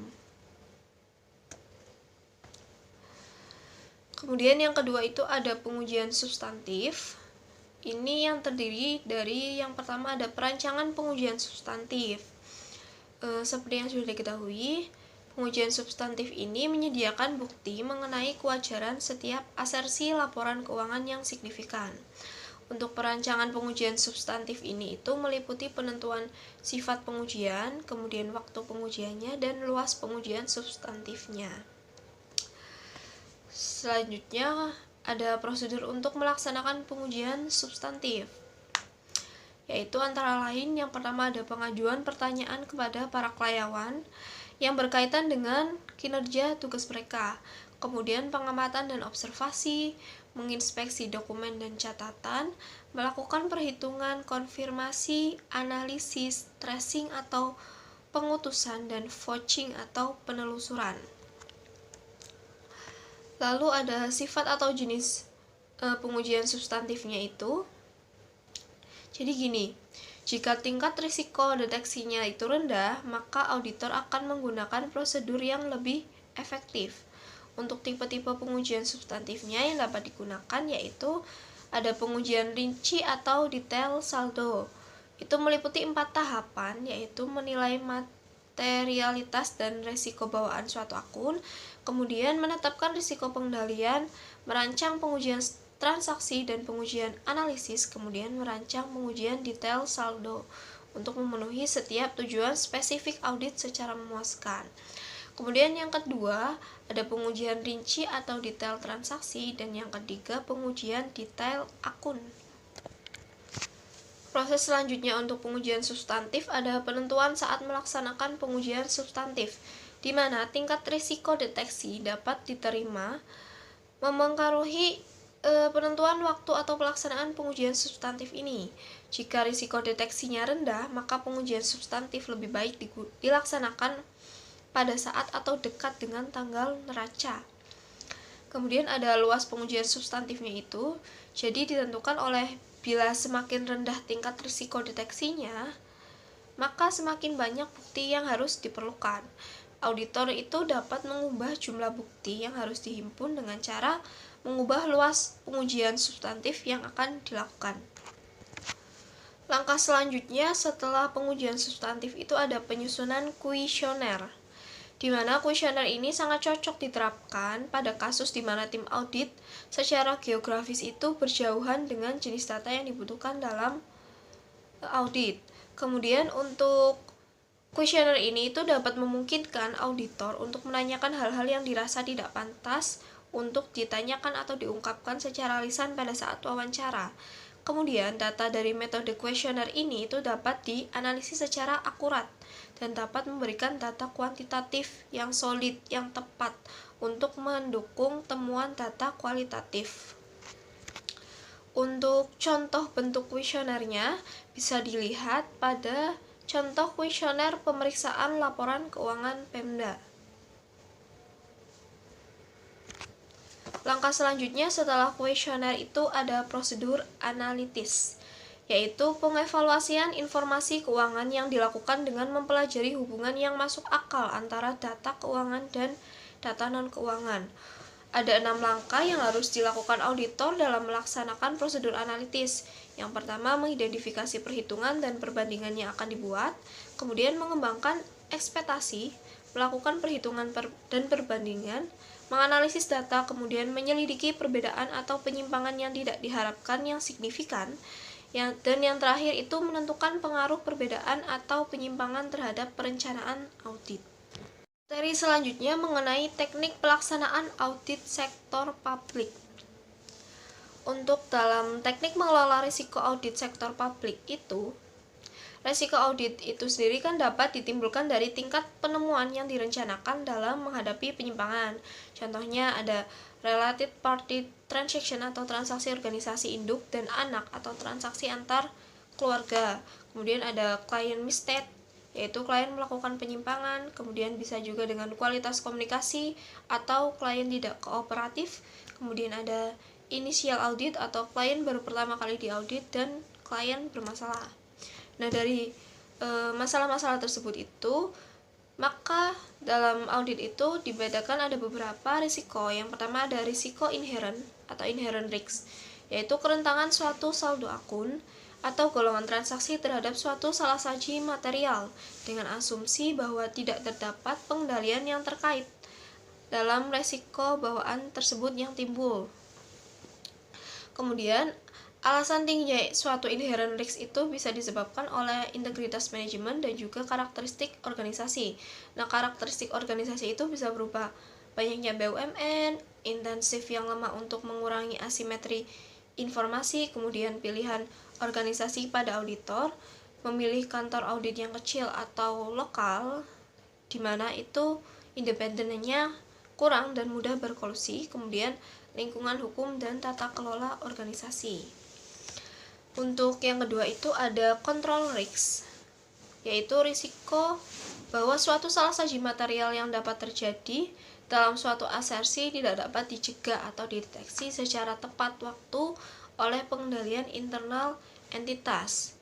Kemudian yang kedua itu ada pengujian substantif. Ini yang terdiri dari yang pertama ada perancangan pengujian substantif. Seperti yang sudah diketahui, pengujian substantif ini menyediakan bukti mengenai kewajaran setiap asersi laporan keuangan yang signifikan. Untuk perancangan pengujian substantif ini itu meliputi penentuan sifat pengujian, kemudian waktu pengujiannya, dan luas pengujian substantifnya. Selanjutnya ada prosedur untuk melaksanakan pengujian substantif, yaitu antara lain yang pertama ada pengajuan pertanyaan kepada para karyawan yang berkaitan dengan kinerja tugas mereka, kemudian pengamatan dan observasi, menginspeksi dokumen dan catatan, melakukan perhitungan, konfirmasi, analisis, tracing atau pengutusan, dan vouching atau penelusuran. Lalu ada sifat atau jenis pengujian substantifnya itu. Jadi gini, Jika tingkat risiko deteksinya itu rendah, maka auditor akan menggunakan prosedur yang lebih efektif. Untuk tipe-tipe pengujian substantifnya yang dapat digunakan yaitu ada pengujian rinci atau detail saldo. Itu meliputi 4 tahapan, yaitu menilai materialitas dan risiko bawaan suatu akun, kemudian menetapkan risiko pengendalian, merancang pengujian transaksi dan pengujian analisis, kemudian merancang pengujian detail saldo untuk memenuhi setiap tujuan spesifik audit secara memuaskan. Kemudian yang kedua, ada pengujian rinci atau detail transaksi, dan yang ketiga, pengujian detail akun. Proses selanjutnya untuk pengujian substantif ada penentuan saat melaksanakan pengujian substantif, di mana tingkat risiko deteksi dapat diterima memengaruhi penentuan waktu atau pelaksanaan pengujian substantif ini. Jika risiko deteksinya rendah, maka pengujian substantif lebih baik dilaksanakan pada saat atau dekat dengan tanggal neraca. Kemudian ada luas pengujian substantifnya itu, jadi ditentukan oleh bila semakin rendah tingkat risiko deteksinya, maka semakin banyak bukti yang harus diperlukan. Auditor itu dapat mengubah jumlah bukti yang harus dihimpun dengan cara mengubah luas pengujian substantif yang akan dilakukan. Langkah selanjutnya setelah pengujian substantif itu ada penyusunan kuesioner, di mana kuesioner ini sangat cocok diterapkan pada kasus di mana tim audit secara geografis itu berjauhan dengan jenis data yang dibutuhkan dalam audit. Kemudian untuk kuesioner ini itu dapat memungkinkan auditor untuk menanyakan hal-hal yang dirasa tidak pantas untuk ditanyakan atau diungkapkan secara lisan pada saat wawancara. Kemudian, data dari metode kuesioner ini itu dapat dianalisis secara akurat dan dapat memberikan data kuantitatif yang solid, yang tepat untuk mendukung temuan data kualitatif. Untuk contoh bentuk kuesionernya bisa dilihat pada contoh kuesioner pemeriksaan laporan keuangan Pemda. Langkah selanjutnya setelah kuesioner itu ada prosedur analitis, yaitu pengevaluasian informasi keuangan yang dilakukan dengan mempelajari hubungan yang masuk akal antara data keuangan dan data non-keuangan. Ada 6 langkah yang harus dilakukan auditor dalam melaksanakan prosedur analitis. Yang pertama, mengidentifikasi perhitungan dan perbandingan yang akan dibuat, kemudian mengembangkan ekspektasi, melakukan perhitungan dan perbandingan, menganalisis data, kemudian menyelidiki perbedaan atau penyimpangan yang tidak diharapkan yang signifikan, dan yang terakhir itu menentukan pengaruh perbedaan atau penyimpangan terhadap perencanaan audit. Materi selanjutnya mengenai teknik pelaksanaan audit sektor publik. Untuk dalam teknik mengelola risiko audit sektor publik itu, risiko audit itu sendiri kan dapat ditimbulkan dari tingkat penemuan yang direncanakan dalam menghadapi penyimpangan. Contohnya ada related party transaction atau transaksi organisasi induk dan anak atau transaksi antar keluarga. Kemudian ada client mistake, yaitu klien melakukan penyimpangan. Kemudian bisa juga dengan kualitas komunikasi atau klien tidak kooperatif. Kemudian ada initial audit atau klien baru pertama kali diaudit dan klien bermasalah. Nah, dari masalah-masalah tersebut itu, maka dalam audit itu dibedakan ada beberapa risiko. Yang pertama ada risiko inherent atau inherent risk, yaitu kerentanan suatu saldo akun atau golongan transaksi terhadap suatu salah saji material dengan asumsi bahwa tidak terdapat pengendalian yang terkait dalam risiko bawaan tersebut yang timbul. Kemudian, alasan tingginya suatu inherent risk itu bisa disebabkan oleh integritas manajemen dan juga karakteristik organisasi. Nah, karakteristik organisasi itu bisa berupa banyaknya BUMN, intensif yang lemah untuk mengurangi asimetri informasi, kemudian pilihan organisasi pada auditor, memilih kantor audit yang kecil atau lokal, di mana itu independennya kurang dan mudah berkolusi, kemudian lingkungan hukum dan tata kelola organisasi. Untuk yang kedua itu ada control risk, yaitu risiko bahwa suatu salah saji material yang dapat terjadi dalam suatu asersi tidak dapat dicegah atau dideteksi secara tepat waktu oleh pengendalian internal entitas.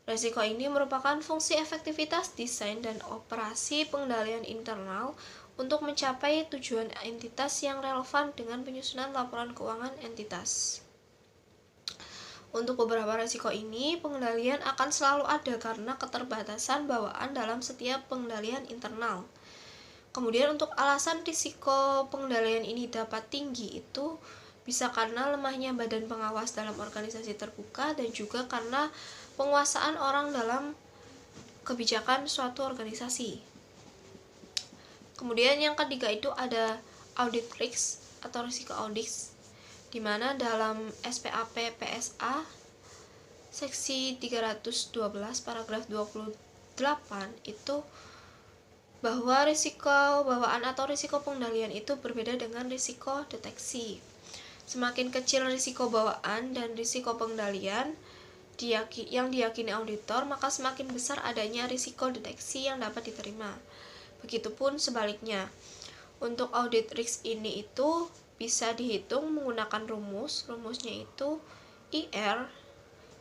Resiko ini merupakan fungsi efektivitas desain dan operasi pengendalian internal untuk mencapai tujuan entitas yang relevan dengan penyusunan laporan keuangan entitas. Untuk beberapa resiko ini, pengendalian akan selalu ada karena keterbatasan bawaan dalam setiap pengendalian internal. Kemudian untuk alasan risiko pengendalian ini dapat tinggi itu bisa karena lemahnya badan pengawas dalam organisasi terbuka dan juga karena penguasaan orang dalam kebijakan suatu organisasi. Kemudian yang ketiga itu ada audit risk atau risiko audit, di mana dalam SPAP PSA seksi 312 paragraf 28 itu bahwa risiko bawaan atau risiko pengendalian itu berbeda dengan risiko deteksi. Semakin kecil risiko bawaan dan risiko pengendalian yang diyakini auditor, maka semakin besar adanya risiko deteksi yang dapat diterima. Begitupun sebaliknya. Untuk audit risk ini itu bisa dihitung menggunakan rumusnya itu IR,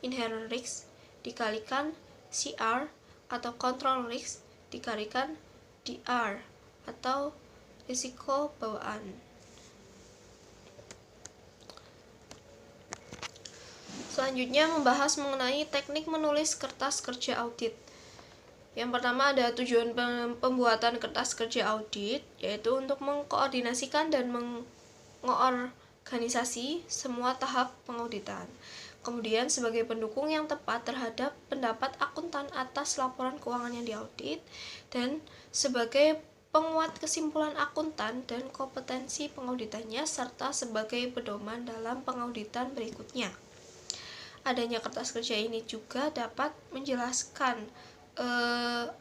inherent risk, dikalikan CR atau control risk, dikalikan DR atau risiko bawaan. Selanjutnya membahas mengenai teknik menulis kertas kerja audit. Yang pertama ada tujuan pembuatan kertas kerja audit, yaitu untuk mengkoordinasikan dan mengorganisasi semua tahap pengauditan. Kemudian sebagai pendukung yang tepat terhadap pendapat akuntan atas laporan keuangan yang diaudit, dan sebagai penguat kesimpulan akuntan dan kompetensi pengauditannya, serta sebagai pedoman dalam pengauditan berikutnya. Adanya kertas kerja ini juga dapat menjelaskan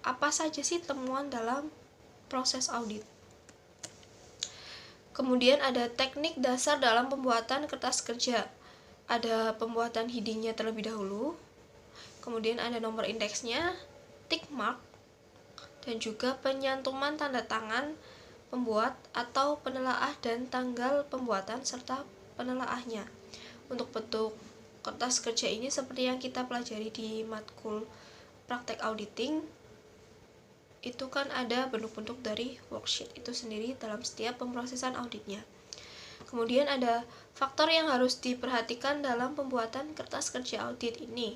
apa saja sih temuan dalam proses audit. Kemudian ada teknik dasar dalam pembuatan kertas kerja. Ada pembuatan headingnya terlebih dahulu, kemudian ada nomor indeksnya, tick mark, dan juga penyantuman tanda tangan pembuat atau penelaah dan tanggal pembuatan serta penelaahnya. Untuk bentuk kertas kerja ini seperti yang kita pelajari di matkul praktek auditing, itu kan ada bentuk-bentuk dari worksheet itu sendiri dalam setiap pemrosesan auditnya. Kemudian ada faktor yang harus diperhatikan dalam pembuatan kertas kerja audit ini,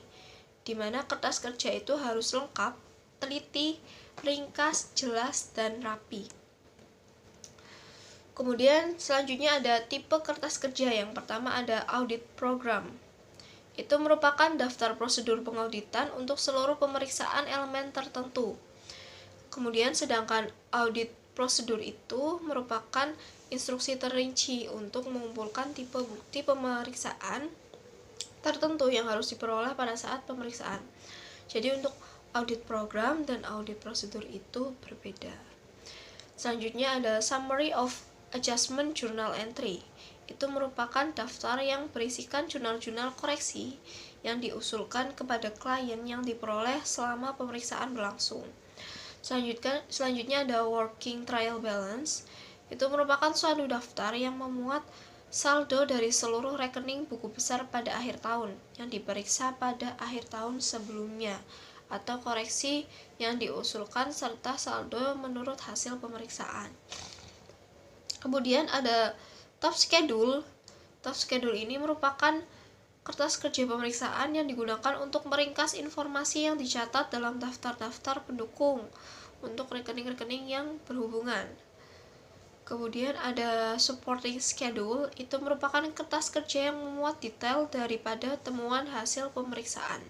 di mana kertas kerja itu harus lengkap, teliti, ringkas, jelas, dan rapi. Kemudian selanjutnya ada tipe kertas kerja. Yang pertama ada audit program. Itu merupakan daftar prosedur pengauditan untuk seluruh pemeriksaan elemen tertentu. Kemudian sedangkan audit prosedur itu merupakan instruksi terinci untuk mengumpulkan tipe bukti pemeriksaan tertentu yang harus diperoleh pada saat pemeriksaan. Jadi untuk audit program dan audit prosedur itu berbeda. Selanjutnya ada summary of adjustment journal entry. Itu merupakan daftar yang berisikan jurnal-jurnal koreksi yang diusulkan kepada klien yang diperoleh selama pemeriksaan berlangsung. Selanjutnya ada working trial balance. Itu merupakan suatu daftar yang memuat saldo dari seluruh rekening buku besar pada akhir tahun yang diperiksa pada akhir tahun sebelumnya, atau koreksi yang diusulkan serta saldo menurut hasil pemeriksaan. Kemudian ada top schedule. Top schedule ini merupakan kertas kerja pemeriksaan yang digunakan untuk meringkas informasi yang dicatat dalam daftar-daftar pendukung untuk rekening-rekening yang berhubungan. Kemudian ada supporting schedule. Itu merupakan kertas kerja yang memuat detail daripada temuan hasil pemeriksaan.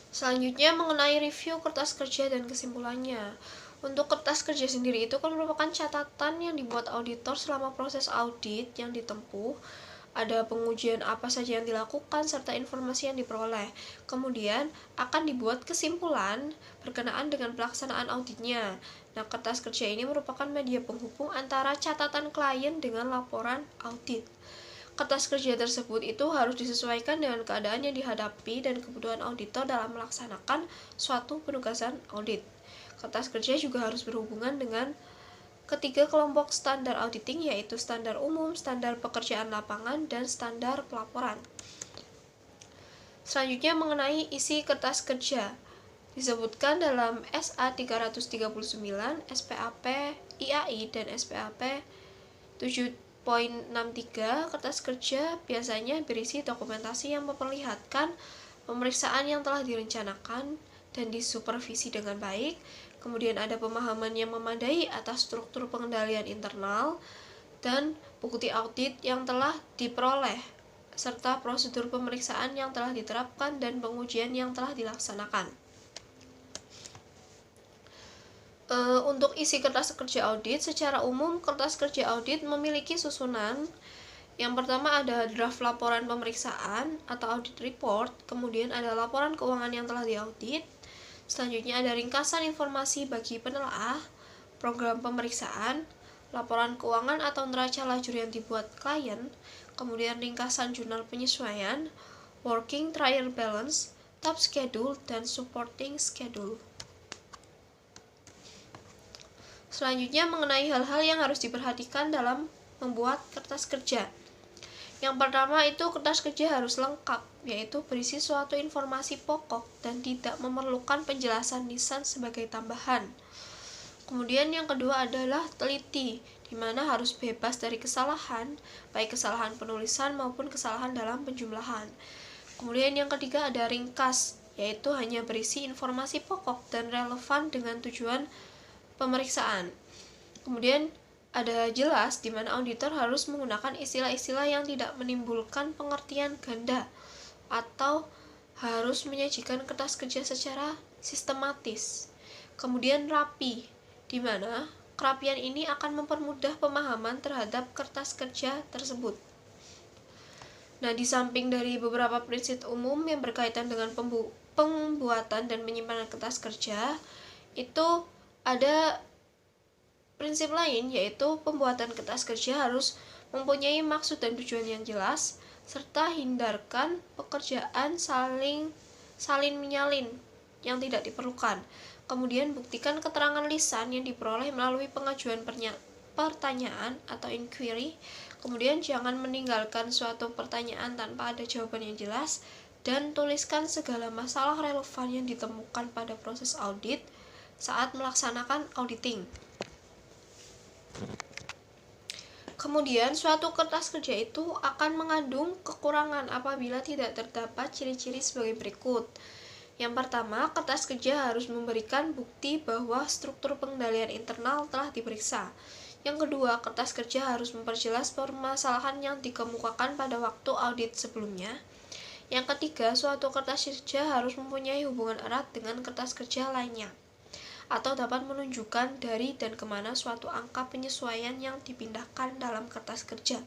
Selanjutnya mengenai review kertas kerja dan kesimpulannya. Untuk kertas kerja sendiri itu kan merupakan catatan yang dibuat auditor selama proses audit yang ditempuh. Ada pengujian apa saja yang dilakukan serta informasi yang diperoleh. Kemudian akan dibuat kesimpulan berkenaan dengan pelaksanaan auditnya. Nah, kertas kerja ini merupakan media penghubung antara catatan klien dengan laporan audit. Kertas kerja tersebut itu harus disesuaikan dengan keadaan yang dihadapi dan kebutuhan auditor dalam melaksanakan suatu penugasan audit. Kertas kerja juga harus berhubungan dengan ketiga kelompok standar auditing, yaitu standar umum, standar pekerjaan lapangan, dan standar pelaporan. Selanjutnya mengenai isi kertas kerja. Disebutkan dalam SA 339, SPAP IAI dan SPAP 7.63, kertas kerja biasanya berisi dokumentasi yang memperlihatkan pemeriksaan yang telah direncanakan dan disupervisi dengan baik. Kemudian ada pemahaman yang memadai atas struktur pengendalian internal dan bukti audit yang telah diperoleh, serta prosedur pemeriksaan yang telah diterapkan dan pengujian yang telah dilaksanakan. Untuk isi kertas kerja audit, secara umum kertas kerja audit memiliki susunan. Yang pertama ada draft laporan pemeriksaan atau audit report, kemudian ada laporan keuangan yang telah diaudit, selanjutnya ada ringkasan informasi bagi penelaah, program pemeriksaan, laporan keuangan atau neraca lajur yang dibuat klien, kemudian ringkasan jurnal penyesuaian, working trial balance, top schedule, dan supporting schedule. Selanjutnya mengenai hal-hal yang harus diperhatikan dalam membuat kertas kerja. Yang pertama itu kertas kerja harus lengkap, yaitu berisi suatu informasi pokok dan tidak memerlukan penjelasan lisan sebagai tambahan. Kemudian yang kedua adalah teliti, di mana harus bebas dari kesalahan, baik kesalahan penulisan maupun kesalahan dalam penjumlahan. Kemudian yang ketiga ada ringkas, yaitu hanya berisi informasi pokok dan relevan dengan tujuan pemeriksaan. Kemudian ada jelas di mana auditor harus menggunakan istilah-istilah yang tidak menimbulkan pengertian ganda atau harus menyajikan kertas kerja secara sistematis. Kemudian rapi, di mana kerapian ini akan mempermudah pemahaman terhadap kertas kerja tersebut. Nah, di samping dari beberapa prinsip umum yang berkaitan dengan pembuatan dan penyimpanan kertas kerja, itu ada prinsip lain, yaitu pembuatan kertas kerja harus mempunyai maksud dan tujuan yang jelas, serta hindarkan pekerjaan salin menyalin yang tidak diperlukan. Kemudian buktikan keterangan lisan yang diperoleh melalui pengajuan pertanyaan atau inquiry. Kemudian jangan meninggalkan suatu pertanyaan tanpa ada jawaban yang jelas, dan tuliskan segala masalah relevan yang ditemukan pada proses audit saat melaksanakan auditing. Kemudian, suatu kertas kerja itu akan mengandung kekurangan apabila tidak terdapat ciri-ciri sebagai berikut. Yang pertama, kertas kerja harus memberikan bukti bahwa struktur pengendalian internal telah diperiksa. Yang kedua, kertas kerja harus memperjelas permasalahan yang dikemukakan pada waktu audit sebelumnya. Yang ketiga, suatu kertas kerja harus mempunyai hubungan erat dengan kertas kerja lainnya, atau dapat menunjukkan dari dan kemana suatu angka penyesuaian yang dipindahkan dalam kertas kerja.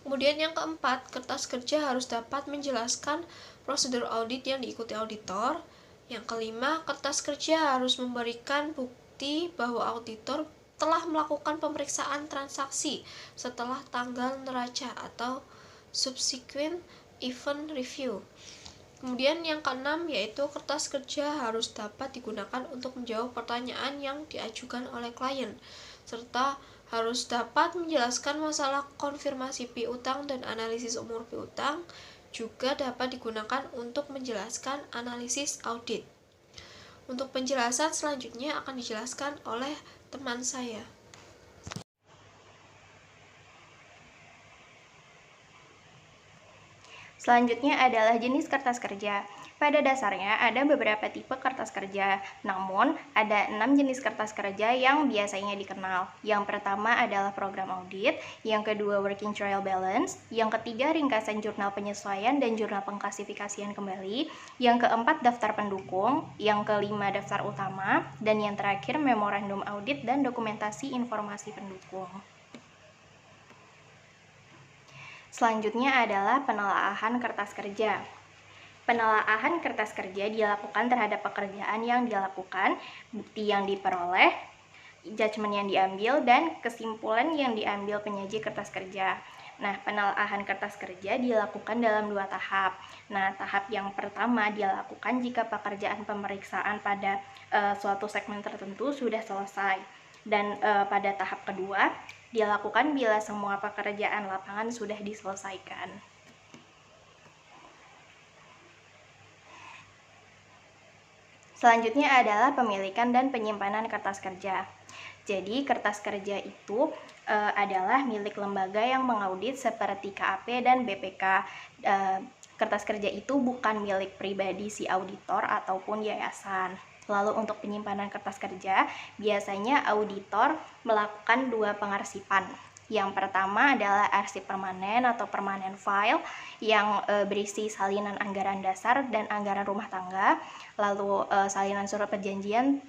Kemudian yang keempat, kertas kerja harus dapat menjelaskan prosedur audit yang diikuti auditor. Yang kelima, kertas kerja harus memberikan bukti bahwa auditor telah melakukan pemeriksaan transaksi setelah tanggal neraca atau subsequent event review. Kemudian yang keenam, yaitu kertas kerja harus dapat digunakan untuk menjawab pertanyaan yang diajukan oleh klien, serta harus dapat menjelaskan masalah konfirmasi piutang dan analisis umur piutang, juga dapat digunakan untuk menjelaskan analisis audit. Untuk penjelasan selanjutnya akan dijelaskan oleh teman saya. Selanjutnya adalah jenis kertas kerja. Pada dasarnya ada beberapa tipe kertas kerja, namun ada 6 jenis kertas kerja yang biasanya dikenal. Yang pertama adalah program audit, yang kedua working trial balance, yang ketiga ringkasan jurnal penyesuaian dan jurnal pengklasifikasian kembali, yang keempat daftar pendukung, yang kelima daftar utama, dan yang terakhir memorandum audit dan dokumentasi informasi pendukung. Selanjutnya adalah penelaahan kertas kerja. Penelaahan kertas kerja dilakukan terhadap pekerjaan yang dilakukan, bukti yang diperoleh, judgement yang diambil, dan kesimpulan yang diambil penyaji kertas kerja. Nah, penelaahan kertas kerja dilakukan dalam 2 tahap. Nah, tahap yang pertama dilakukan jika pekerjaan pemeriksaan pada suatu segmen tertentu sudah selesai. Dan pada tahap kedua dilakukan bila semua pekerjaan lapangan sudah diselesaikan. Selanjutnya adalah pemilikan dan penyimpanan kertas kerja. Jadi, kertas kerja itu adalah milik lembaga yang mengaudit seperti KAP dan BPK. Kertas kerja itu bukan milik pribadi si auditor ataupun yayasan. Lalu untuk penyimpanan kertas kerja, biasanya auditor melakukan 2 pengarsipan. Yang pertama adalah arsip permanen atau permanent file yang berisi salinan anggaran dasar dan anggaran rumah tangga, lalu salinan surat perjanjian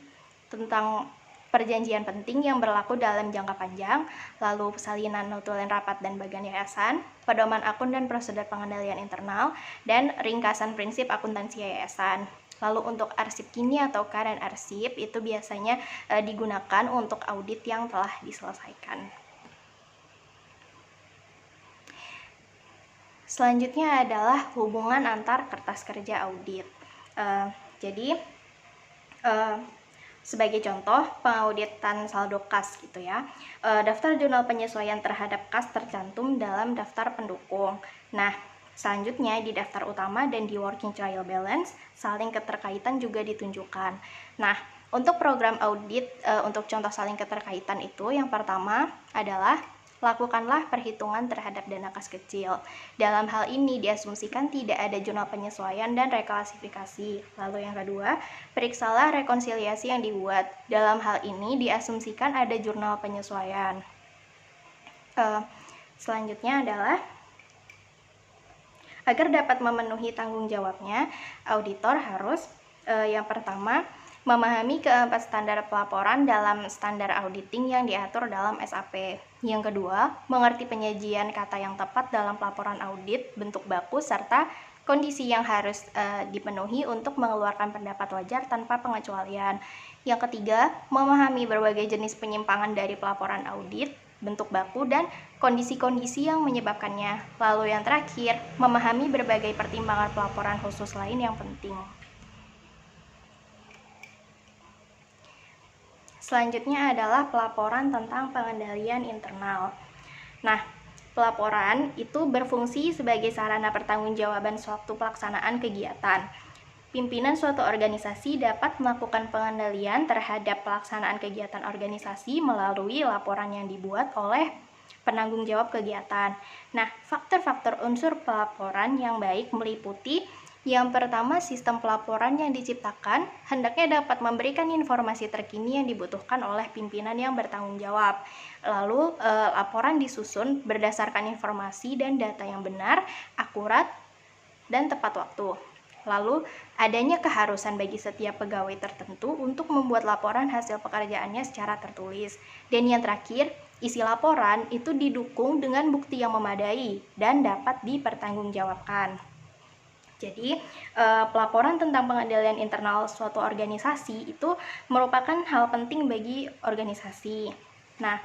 tentang perjanjian penting yang berlaku dalam jangka panjang, lalu salinan notulen rapat dan bagian yayasan, pedoman akun dan prosedur pengendalian internal, dan ringkasan prinsip akuntansi yayasan. Lalu untuk arsip kini atau current arsip itu biasanya digunakan untuk audit yang telah diselesaikan. Selanjutnya adalah hubungan antar kertas kerja audit. Sebagai contoh, pengauditan saldo kas gitu ya. Daftar jurnal penyesuaian terhadap kas tercantum dalam daftar pendukung. Nah, selanjutnya di daftar utama dan di working trial balance, saling keterkaitan juga ditunjukkan. Nah, untuk program audit, untuk contoh saling keterkaitan itu, yang pertama adalah lakukanlah perhitungan terhadap dana kas kecil. Dalam hal ini diasumsikan tidak ada jurnal penyesuaian dan reklasifikasi. Lalu yang kedua, periksalah rekonsiliasi yang dibuat. Dalam hal ini diasumsikan ada jurnal penyesuaian. Selanjutnya adalah agar dapat memenuhi tanggung jawabnya, auditor harus yang pertama memahami keempat standar pelaporan dalam standar auditing yang diatur dalam SAP. Yang kedua, mengerti penyajian kata yang tepat dalam pelaporan audit, bentuk baku, serta kondisi yang harus dipenuhi untuk mengeluarkan pendapat wajar tanpa pengecualian. Yang ketiga, memahami berbagai jenis penyimpangan dari pelaporan audit, bentuk baku, dan kondisi-kondisi yang menyebabkannya. Lalu yang terakhir, memahami berbagai pertimbangan pelaporan khusus lain yang penting. Selanjutnya adalah pelaporan tentang pengendalian internal. Nah, pelaporan itu berfungsi sebagai sarana pertanggungjawaban suatu pelaksanaan kegiatan. Pimpinan suatu organisasi dapat melakukan pengendalian terhadap pelaksanaan kegiatan organisasi melalui laporan yang dibuat oleh penanggung jawab kegiatan. Nah, faktor-faktor unsur pelaporan yang baik meliputi yang pertama, sistem pelaporan yang diciptakan hendaknya dapat memberikan informasi terkini yang dibutuhkan oleh pimpinan yang bertanggung jawab. Lalu, laporan disusun berdasarkan informasi dan data yang benar, akurat, dan tepat waktu. Lalu, adanya keharusan bagi setiap pegawai tertentu untuk membuat laporan hasil pekerjaannya secara tertulis. Dan yang terakhir, isi laporan itu didukung dengan bukti yang memadai dan dapat dipertanggungjawabkan. Jadi, pelaporan tentang pengendalian internal suatu organisasi itu merupakan hal penting bagi organisasi. Nah,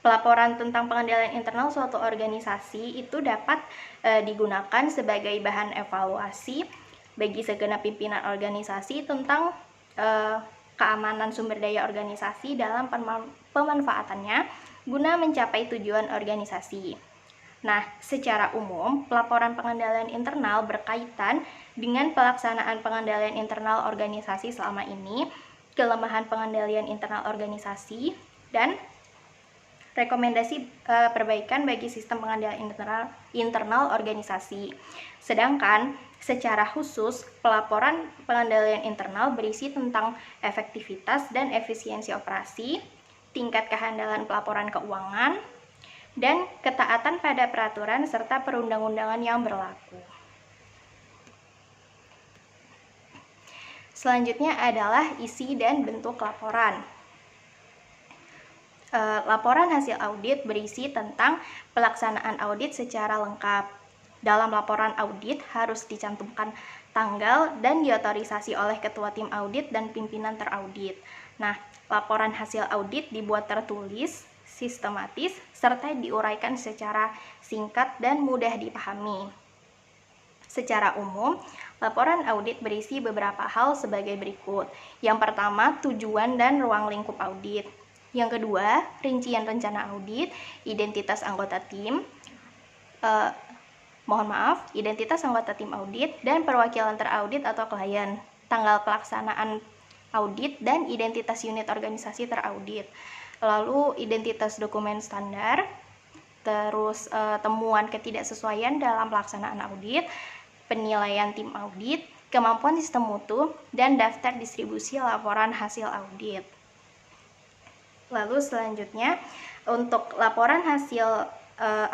pelaporan tentang pengendalian internal suatu organisasi itu dapat digunakan sebagai bahan evaluasi bagi segenap pimpinan organisasi tentang keamanan sumber daya organisasi dalam pemanfaatannya guna mencapai tujuan organisasi. Nah, secara umum, pelaporan pengendalian internal berkaitan dengan pelaksanaan pengendalian internal organisasi selama ini, kelemahan pengendalian internal organisasi, dan rekomendasi perbaikan bagi sistem pengendalian internal organisasi. Sedangkan, secara khusus, pelaporan pengendalian internal berisi tentang efektivitas dan efisiensi operasi, tingkat kehandalan pelaporan keuangan, dan ketaatan pada peraturan serta perundang-undangan yang berlaku. Selanjutnya adalah isi dan bentuk laporan. Laporan hasil audit berisi tentang pelaksanaan audit secara lengkap. Dalam laporan audit harus dicantumkan tanggal dan diotorisasi oleh ketua tim audit dan pimpinan teraudit. Nah, laporan hasil audit dibuat tertulis, sistematis, serta diuraikan secara singkat dan mudah dipahami. Secara umum, laporan audit berisi beberapa hal sebagai berikut. Yang pertama, tujuan dan ruang lingkup audit. Yang kedua, rincian rencana audit, identitas anggota tim, identitas anggota tim audit, dan perwakilan teraudit atau klien. tanggal pelaksanaan audit, dan identitas unit organisasi teraudit. Lalu identitas dokumen standar, terus temuan ketidaksesuaian dalam pelaksanaan audit, penilaian tim audit, kemampuan sistem mutu, dan daftar distribusi laporan hasil audit. Lalu selanjutnya, untuk laporan hasil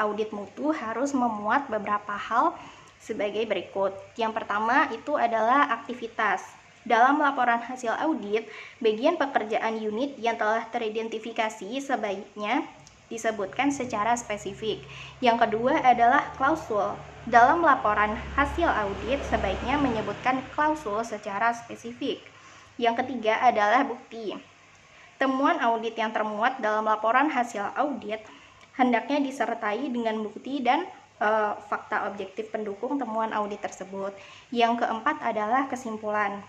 audit mutu harus memuat beberapa hal sebagai berikut. Yang pertama itu adalah aktivitas. Dalam laporan hasil audit, bagian pekerjaan unit yang telah teridentifikasi sebaiknya disebutkan secara spesifik. Yang kedua adalah klausul. Dalam laporan hasil audit sebaiknya menyebutkan klausul secara spesifik. Yang ketiga adalah bukti. Temuan audit yang termuat dalam laporan hasil audit hendaknya disertai dengan bukti dan fakta objektif pendukung temuan audit tersebut. Yang keempat adalah kesimpulan.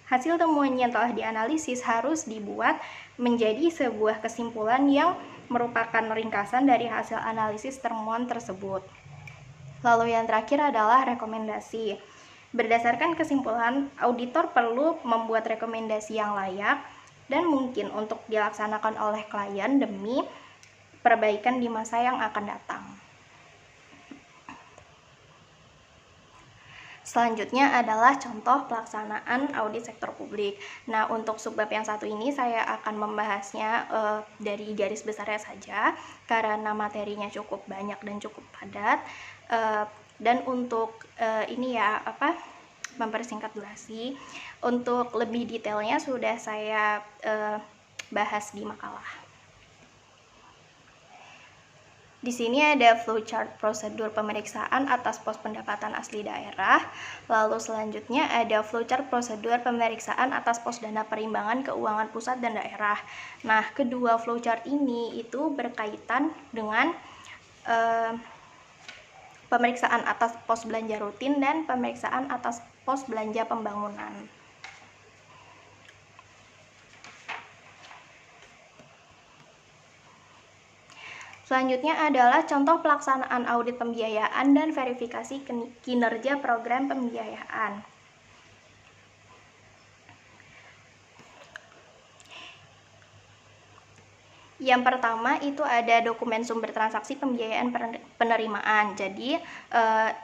Hasil temuan yang telah dianalisis harus dibuat menjadi sebuah kesimpulan yang merupakan ringkasan dari hasil analisis temuan tersebut. Lalu yang terakhir adalah rekomendasi. Berdasarkan kesimpulan, auditor perlu membuat rekomendasi yang layak dan mungkin untuk dilaksanakan oleh klien demi perbaikan di masa yang akan datang. Selanjutnya adalah contoh pelaksanaan audit sektor publik. Nah, untuk subbab yang satu ini saya akan membahasnya dari garis besarnya saja karena materinya cukup banyak dan cukup padat. Dan untuk mempersingkat durasi, untuk lebih detailnya sudah saya bahas di makalah. Di sini ada flowchart prosedur pemeriksaan atas pos pendapatan asli daerah. Lalu selanjutnya ada flowchart prosedur pemeriksaan atas pos dana perimbangan keuangan pusat dan daerah. Nah, kedua flowchart ini itu berkaitan dengan pemeriksaan atas pos belanja rutin dan pemeriksaan atas pos belanja pembangunan. Selanjutnya adalah contoh pelaksanaan audit pembiayaan dan verifikasi kinerja program pembiayaan. Yang pertama itu ada dokumen sumber transaksi pembiayaan penerimaan. Jadi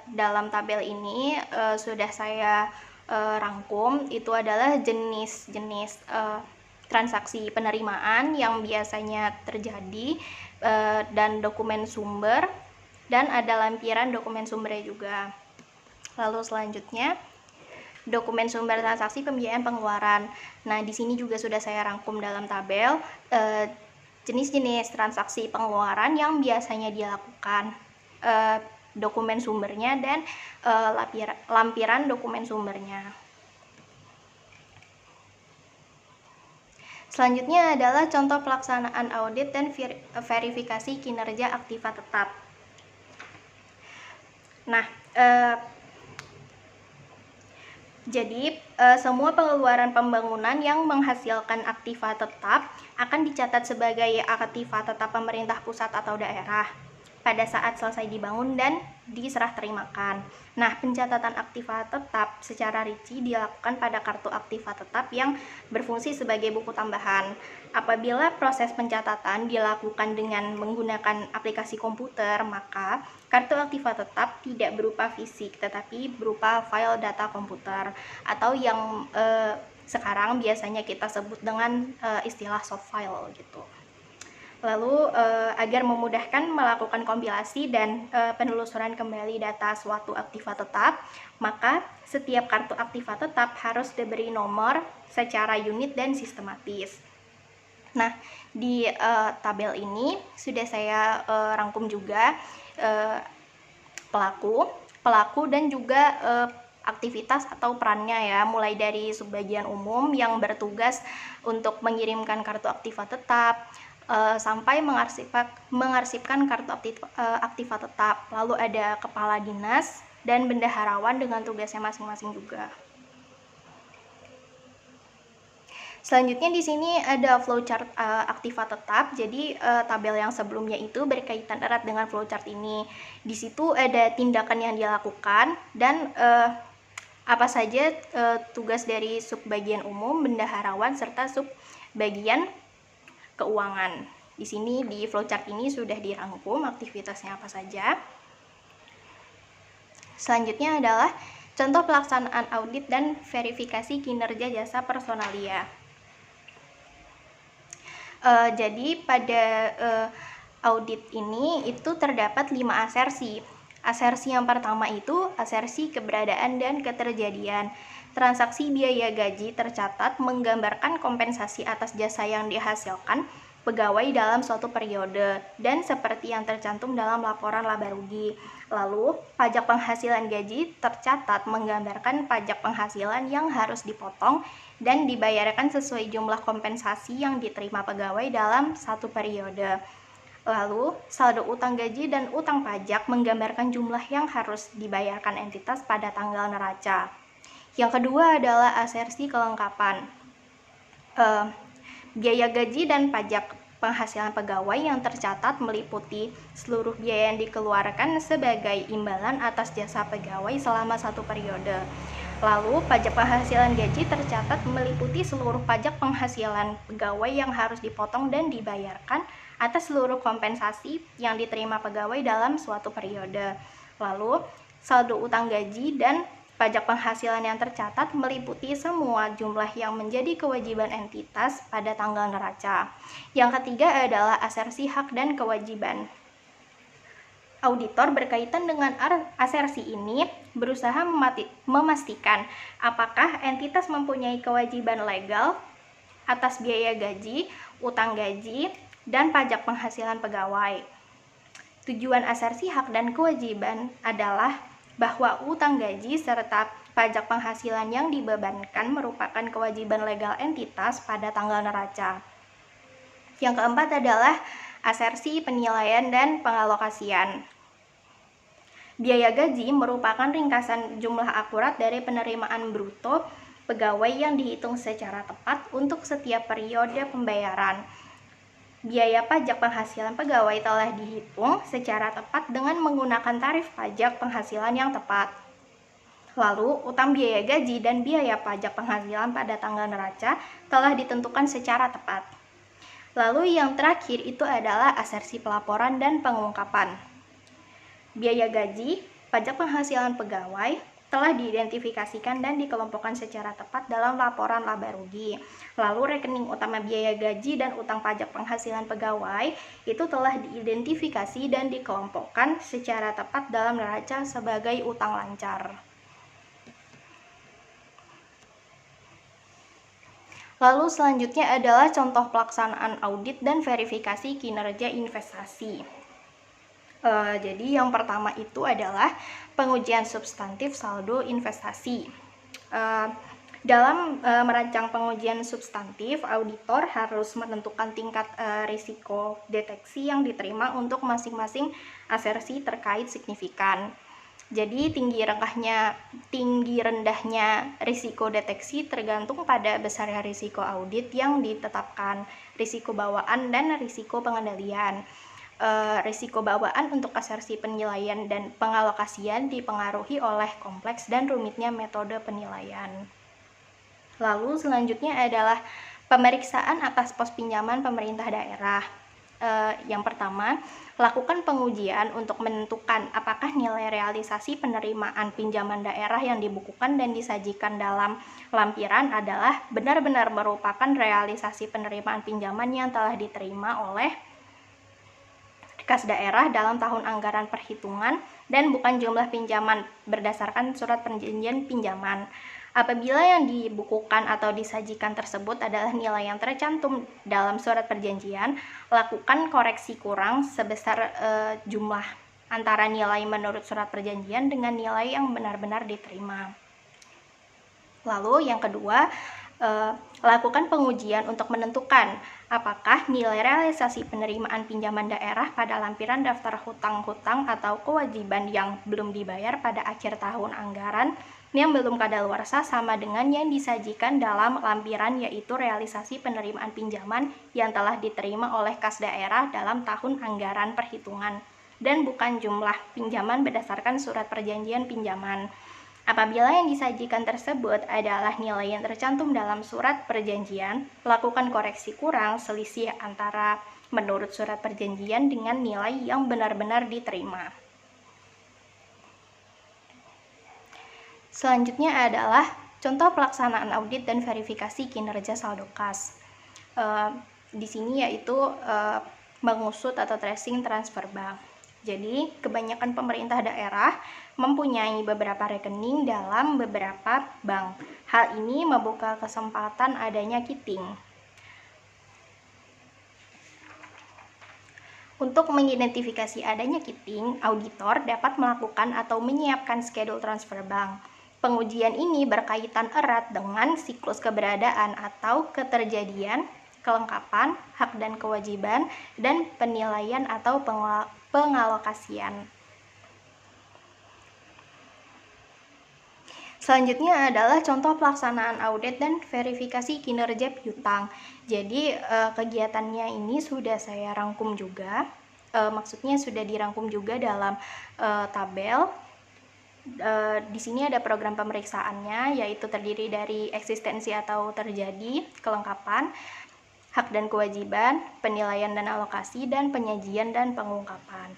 dalam tabel ini sudah saya rangkum, itu adalah jenis-jenis transaksi penerimaan yang biasanya terjadi dan dokumen sumber, dan ada lampiran dokumen sumbernya juga. Lalu selanjutnya dokumen sumber transaksi pembiayaan pengeluaran. Nah, di sini juga sudah saya rangkum dalam tabel jenis-jenis transaksi pengeluaran yang biasanya dilakukan, dokumen sumbernya, dan lampiran dokumen sumbernya. Selanjutnya adalah contoh pelaksanaan audit dan verifikasi kinerja aktiva tetap. Nah, jadi semua pengeluaran pembangunan yang menghasilkan aktiva tetap akan dicatat sebagai aktiva tetap pemerintah pusat atau daerah pada saat selesai dibangun dan diserah terimakan. Nah, pencatatan aktiva tetap secara rinci dilakukan pada kartu aktiva tetap yang berfungsi sebagai buku tambahan. Apabila proses pencatatan dilakukan dengan menggunakan aplikasi komputer, maka kartu aktiva tetap tidak berupa fisik, tetapi berupa file data komputer atau yang sekarang biasanya kita sebut dengan istilah soft file gitu. Lalu agar memudahkan melakukan kompilasi dan penelusuran kembali data suatu aktiva tetap, maka setiap kartu aktiva tetap harus diberi nomor secara unit dan sistematis. Nah, di tabel ini sudah saya rangkum juga pelaku dan juga aktivitas atau perannya ya, mulai dari subbagian umum yang bertugas untuk mengirimkan kartu aktiva tetap, sampai mengarsipkan kartu aktiva tetap. Lalu ada kepala dinas dan bendaharawan dengan tugasnya masing-masing juga. Selanjutnya di sini ada flowchart aktiva tetap. Jadi tabel yang sebelumnya itu berkaitan erat dengan flowchart ini. Di situ ada tindakan yang dilakukan dan Apa saja tugas dari subbagian umum, bendaharawan, serta subbagian keuangan. Di sini di flowchart ini sudah dirangkum aktivitasnya apa saja. Selanjutnya adalah contoh pelaksanaan audit dan verifikasi kinerja jasa personalia. Jadi pada audit ini itu terdapat 5 asersi. Asersi yang pertama itu asersi keberadaan dan keterjadian. Transaksi biaya gaji tercatat menggambarkan kompensasi atas jasa yang dihasilkan pegawai dalam suatu periode dan seperti yang tercantum dalam laporan laba rugi. Lalu, pajak penghasilan gaji tercatat menggambarkan pajak penghasilan yang harus dipotong dan dibayarkan sesuai jumlah kompensasi yang diterima pegawai dalam satu periode. Lalu, saldo utang gaji dan utang pajak menggambarkan jumlah yang harus dibayarkan entitas pada tanggal neraca. Yang kedua adalah asersi kelengkapan. Biaya gaji dan pajak penghasilan pegawai yang tercatat meliputi seluruh biaya yang dikeluarkan sebagai imbalan atas jasa pegawai selama satu periode. Lalu, pajak penghasilan gaji tercatat meliputi seluruh pajak penghasilan pegawai yang harus dipotong dan dibayarkan atas seluruh kompensasi yang diterima pegawai dalam suatu periode. Lalu, saldo utang gaji dan pajak penghasilan yang tercatat meliputi semua jumlah yang menjadi kewajiban entitas pada tanggal neraca. Yang ketiga adalah asersi hak dan kewajiban. Auditor berkaitan dengan asersi ini berusaha memastikan apakah entitas mempunyai kewajiban legal atas biaya gaji, utang gaji, dan pajak penghasilan pegawai. Tujuan asersi hak dan kewajiban adalah bahwa utang gaji serta pajak penghasilan yang dibebankan merupakan kewajiban legal entitas pada tanggal neraca. Yang keempat adalah asersi penilaian dan pengalokasian. Biaya gaji merupakan ringkasan jumlah akurat dari penerimaan bruto pegawai yang dihitung secara tepat untuk setiap periode pembayaran. Biaya pajak penghasilan pegawai telah dihitung secara tepat dengan menggunakan tarif pajak penghasilan yang tepat. Lalu, utang biaya gaji dan biaya pajak penghasilan pada tanggal neraca telah ditentukan secara tepat. Lalu yang terakhir itu adalah asersi pelaporan dan pengungkapan. Biaya gaji, pajak penghasilan pegawai telah diidentifikasikan dan dikelompokkan secara tepat dalam laporan laba rugi. Lalu rekening utama biaya gaji dan utang pajak penghasilan pegawai itu telah diidentifikasi dan dikelompokkan secara tepat dalam neraca sebagai utang lancar. Lalu selanjutnya adalah contoh pelaksanaan audit dan verifikasi kinerja investasi. Jadi yang pertama itu adalah pengujian substantif saldo investasi. Dalam merancang pengujian substantif, auditor harus menentukan tingkat risiko deteksi yang diterima untuk masing-masing asersi terkait signifikan. Jadi tinggi rendahnya risiko deteksi tergantung pada besarnya risiko audit yang ditetapkan, risiko bawaan dan risiko pengendalian. Risiko bawaan untuk asersi penilaian dan pengalokasian dipengaruhi oleh kompleks dan rumitnya metode penilaian. Lalu selanjutnya adalah pemeriksaan atas pos pinjaman pemerintah daerah. Yang pertama, lakukan pengujian untuk menentukan apakah nilai realisasi penerimaan pinjaman daerah yang dibukukan dan disajikan dalam lampiran adalah benar-benar merupakan realisasi penerimaan pinjaman yang telah diterima oleh kas daerah dalam tahun anggaran perhitungan dan bukan jumlah pinjaman berdasarkan surat perjanjian pinjaman. Apabila yang dibukukan atau disajikan tersebut adalah nilai yang tercantum dalam surat perjanjian, lakukan koreksi kurang sebesar jumlah antara nilai menurut surat perjanjian dengan nilai yang benar-benar diterima. Lalu yang kedua, lakukan pengujian untuk menentukan apakah nilai realisasi penerimaan pinjaman daerah pada lampiran daftar hutang-hutang atau kewajiban yang belum dibayar pada akhir tahun anggaran yang belum kadaluarsa sama dengan yang disajikan dalam lampiran, yaitu realisasi penerimaan pinjaman yang telah diterima oleh kas daerah dalam tahun anggaran perhitungan dan bukan jumlah pinjaman berdasarkan surat perjanjian pinjaman. Apabila yang disajikan tersebut adalah nilai yang tercantum dalam surat perjanjian, lakukan koreksi kurang selisih antara menurut surat perjanjian dengan nilai yang benar-benar diterima. Selanjutnya adalah contoh pelaksanaan audit dan verifikasi kinerja saldo kas. Di sini yaitu mengusut atau tracing transfer bank. Jadi, kebanyakan pemerintah daerah mempunyai beberapa rekening dalam beberapa bank. Hal ini membuka kesempatan adanya kiting. Untuk mengidentifikasi adanya kiting, auditor dapat melakukan atau menyiapkan schedule transfer bank. Pengujian ini berkaitan erat dengan siklus keberadaan atau keterjadian, kelengkapan, hak dan kewajiban, dan penilaian atau pengalokasian. Selanjutnya adalah contoh pelaksanaan audit dan verifikasi kinerja piutang. Jadi kegiatannya ini sudah saya rangkum juga, maksudnya sudah dirangkum juga dalam tabel. Di sini ada program pemeriksaannya, yaitu terdiri dari eksistensi atau terjadi, kelengkapan, hak dan kewajiban, penilaian dan alokasi, dan penyajian dan pengungkapan.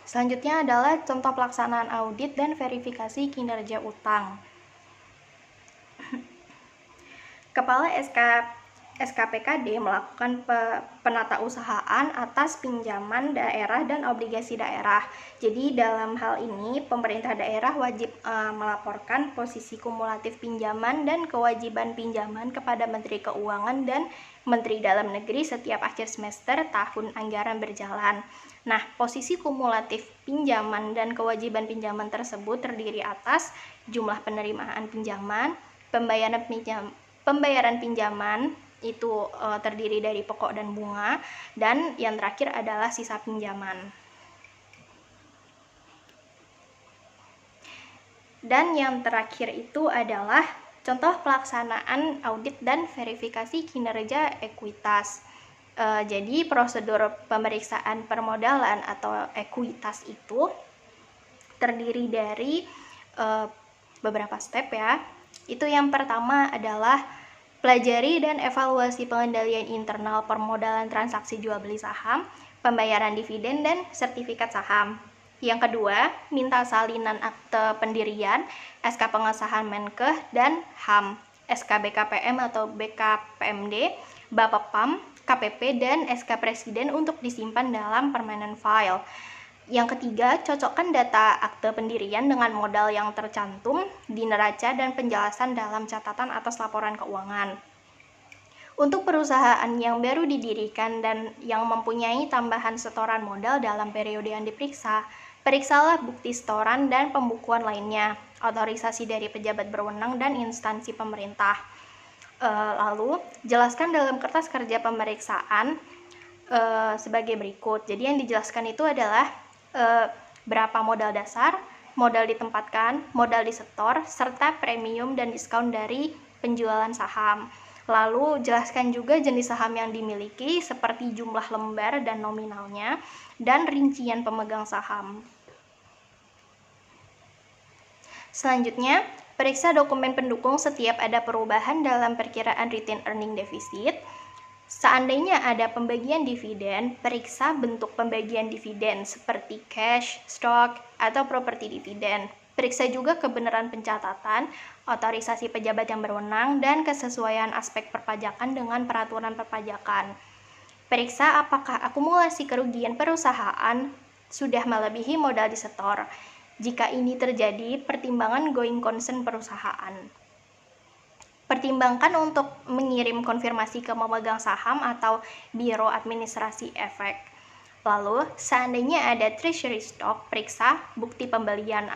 Selanjutnya adalah contoh pelaksanaan audit dan verifikasi kinerja utang. Kepala SKPKD melakukan penatausahaan atas pinjaman daerah dan obligasi daerah. Jadi dalam hal ini pemerintah daerah wajib melaporkan posisi kumulatif pinjaman dan kewajiban pinjaman kepada Menteri Keuangan dan Menteri Dalam Negeri setiap akhir semester tahun anggaran berjalan. Nah, posisi kumulatif pinjaman dan kewajiban pinjaman tersebut terdiri atas jumlah penerimaan pinjaman, pembayaran pinjaman itu terdiri dari pokok dan bunga, dan yang terakhir adalah sisa pinjaman. Dan yang terakhir itu adalah contoh pelaksanaan audit dan verifikasi kinerja ekuitas. Jadi prosedur pemeriksaan permodalan atau ekuitas itu terdiri dari beberapa step ya. Itu yang pertama adalah pelajari dan evaluasi pengendalian internal permodalan transaksi jual beli saham, pembayaran dividen dan sertifikat saham. Yang kedua, minta salinan akte pendirian, SK pengesahan Menkes dan HAM, SK BKPM atau BKPMD, Bapepam, KPP, dan SK Presiden untuk disimpan dalam permanent file. Yang ketiga, cocokkan data akte pendirian dengan modal yang tercantum di neraca dan penjelasan dalam catatan atas laporan keuangan. Untuk perusahaan yang baru didirikan dan yang mempunyai tambahan setoran modal dalam periode yang diperiksa, periksalah bukti setoran dan pembukuan lainnya, otorisasi dari pejabat berwenang dan instansi pemerintah. Lalu, jelaskan dalam kertas kerja pemeriksaan sebagai berikut. Jadi yang dijelaskan itu adalah berapa modal dasar, modal ditempatkan, modal disetor, serta premium dan diskon dari penjualan saham. Lalu jelaskan juga jenis saham yang dimiliki seperti jumlah lembar dan nominalnya, dan rincian pemegang saham. Selanjutnya, periksa dokumen pendukung setiap ada perubahan dalam perkiraan retained earning deficit. Seandainya ada pembagian dividen, periksa bentuk pembagian dividen seperti cash, stock, atau properti dividen. Periksa juga kebenaran pencatatan, otorisasi pejabat yang berwenang, dan kesesuaian aspek perpajakan dengan peraturan perpajakan. Periksa apakah akumulasi kerugian perusahaan sudah melebihi modal disetor. Jika ini terjadi, pertimbangan going concern perusahaan. Pertimbangkan untuk mengirim konfirmasi ke pemegang saham atau Biro Administrasi Efek. Lalu, seandainya ada treasury stock, periksa bukti pembelian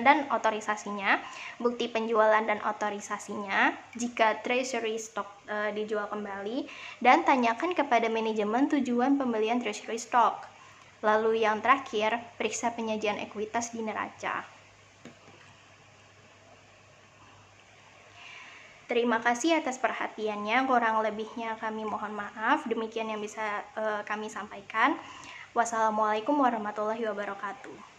dan otorisasinya, bukti penjualan dan otorisasinya jika treasury stock dijual kembali, dan tanyakan kepada manajemen tujuan pembelian treasury stock. Lalu yang terakhir, periksa penyajian ekuitas di neraca. Terima kasih atas perhatiannya, kurang lebihnya kami mohon maaf. Demikian yang bisa kami sampaikan. Wassalamualaikum warahmatullahi wabarakatuh.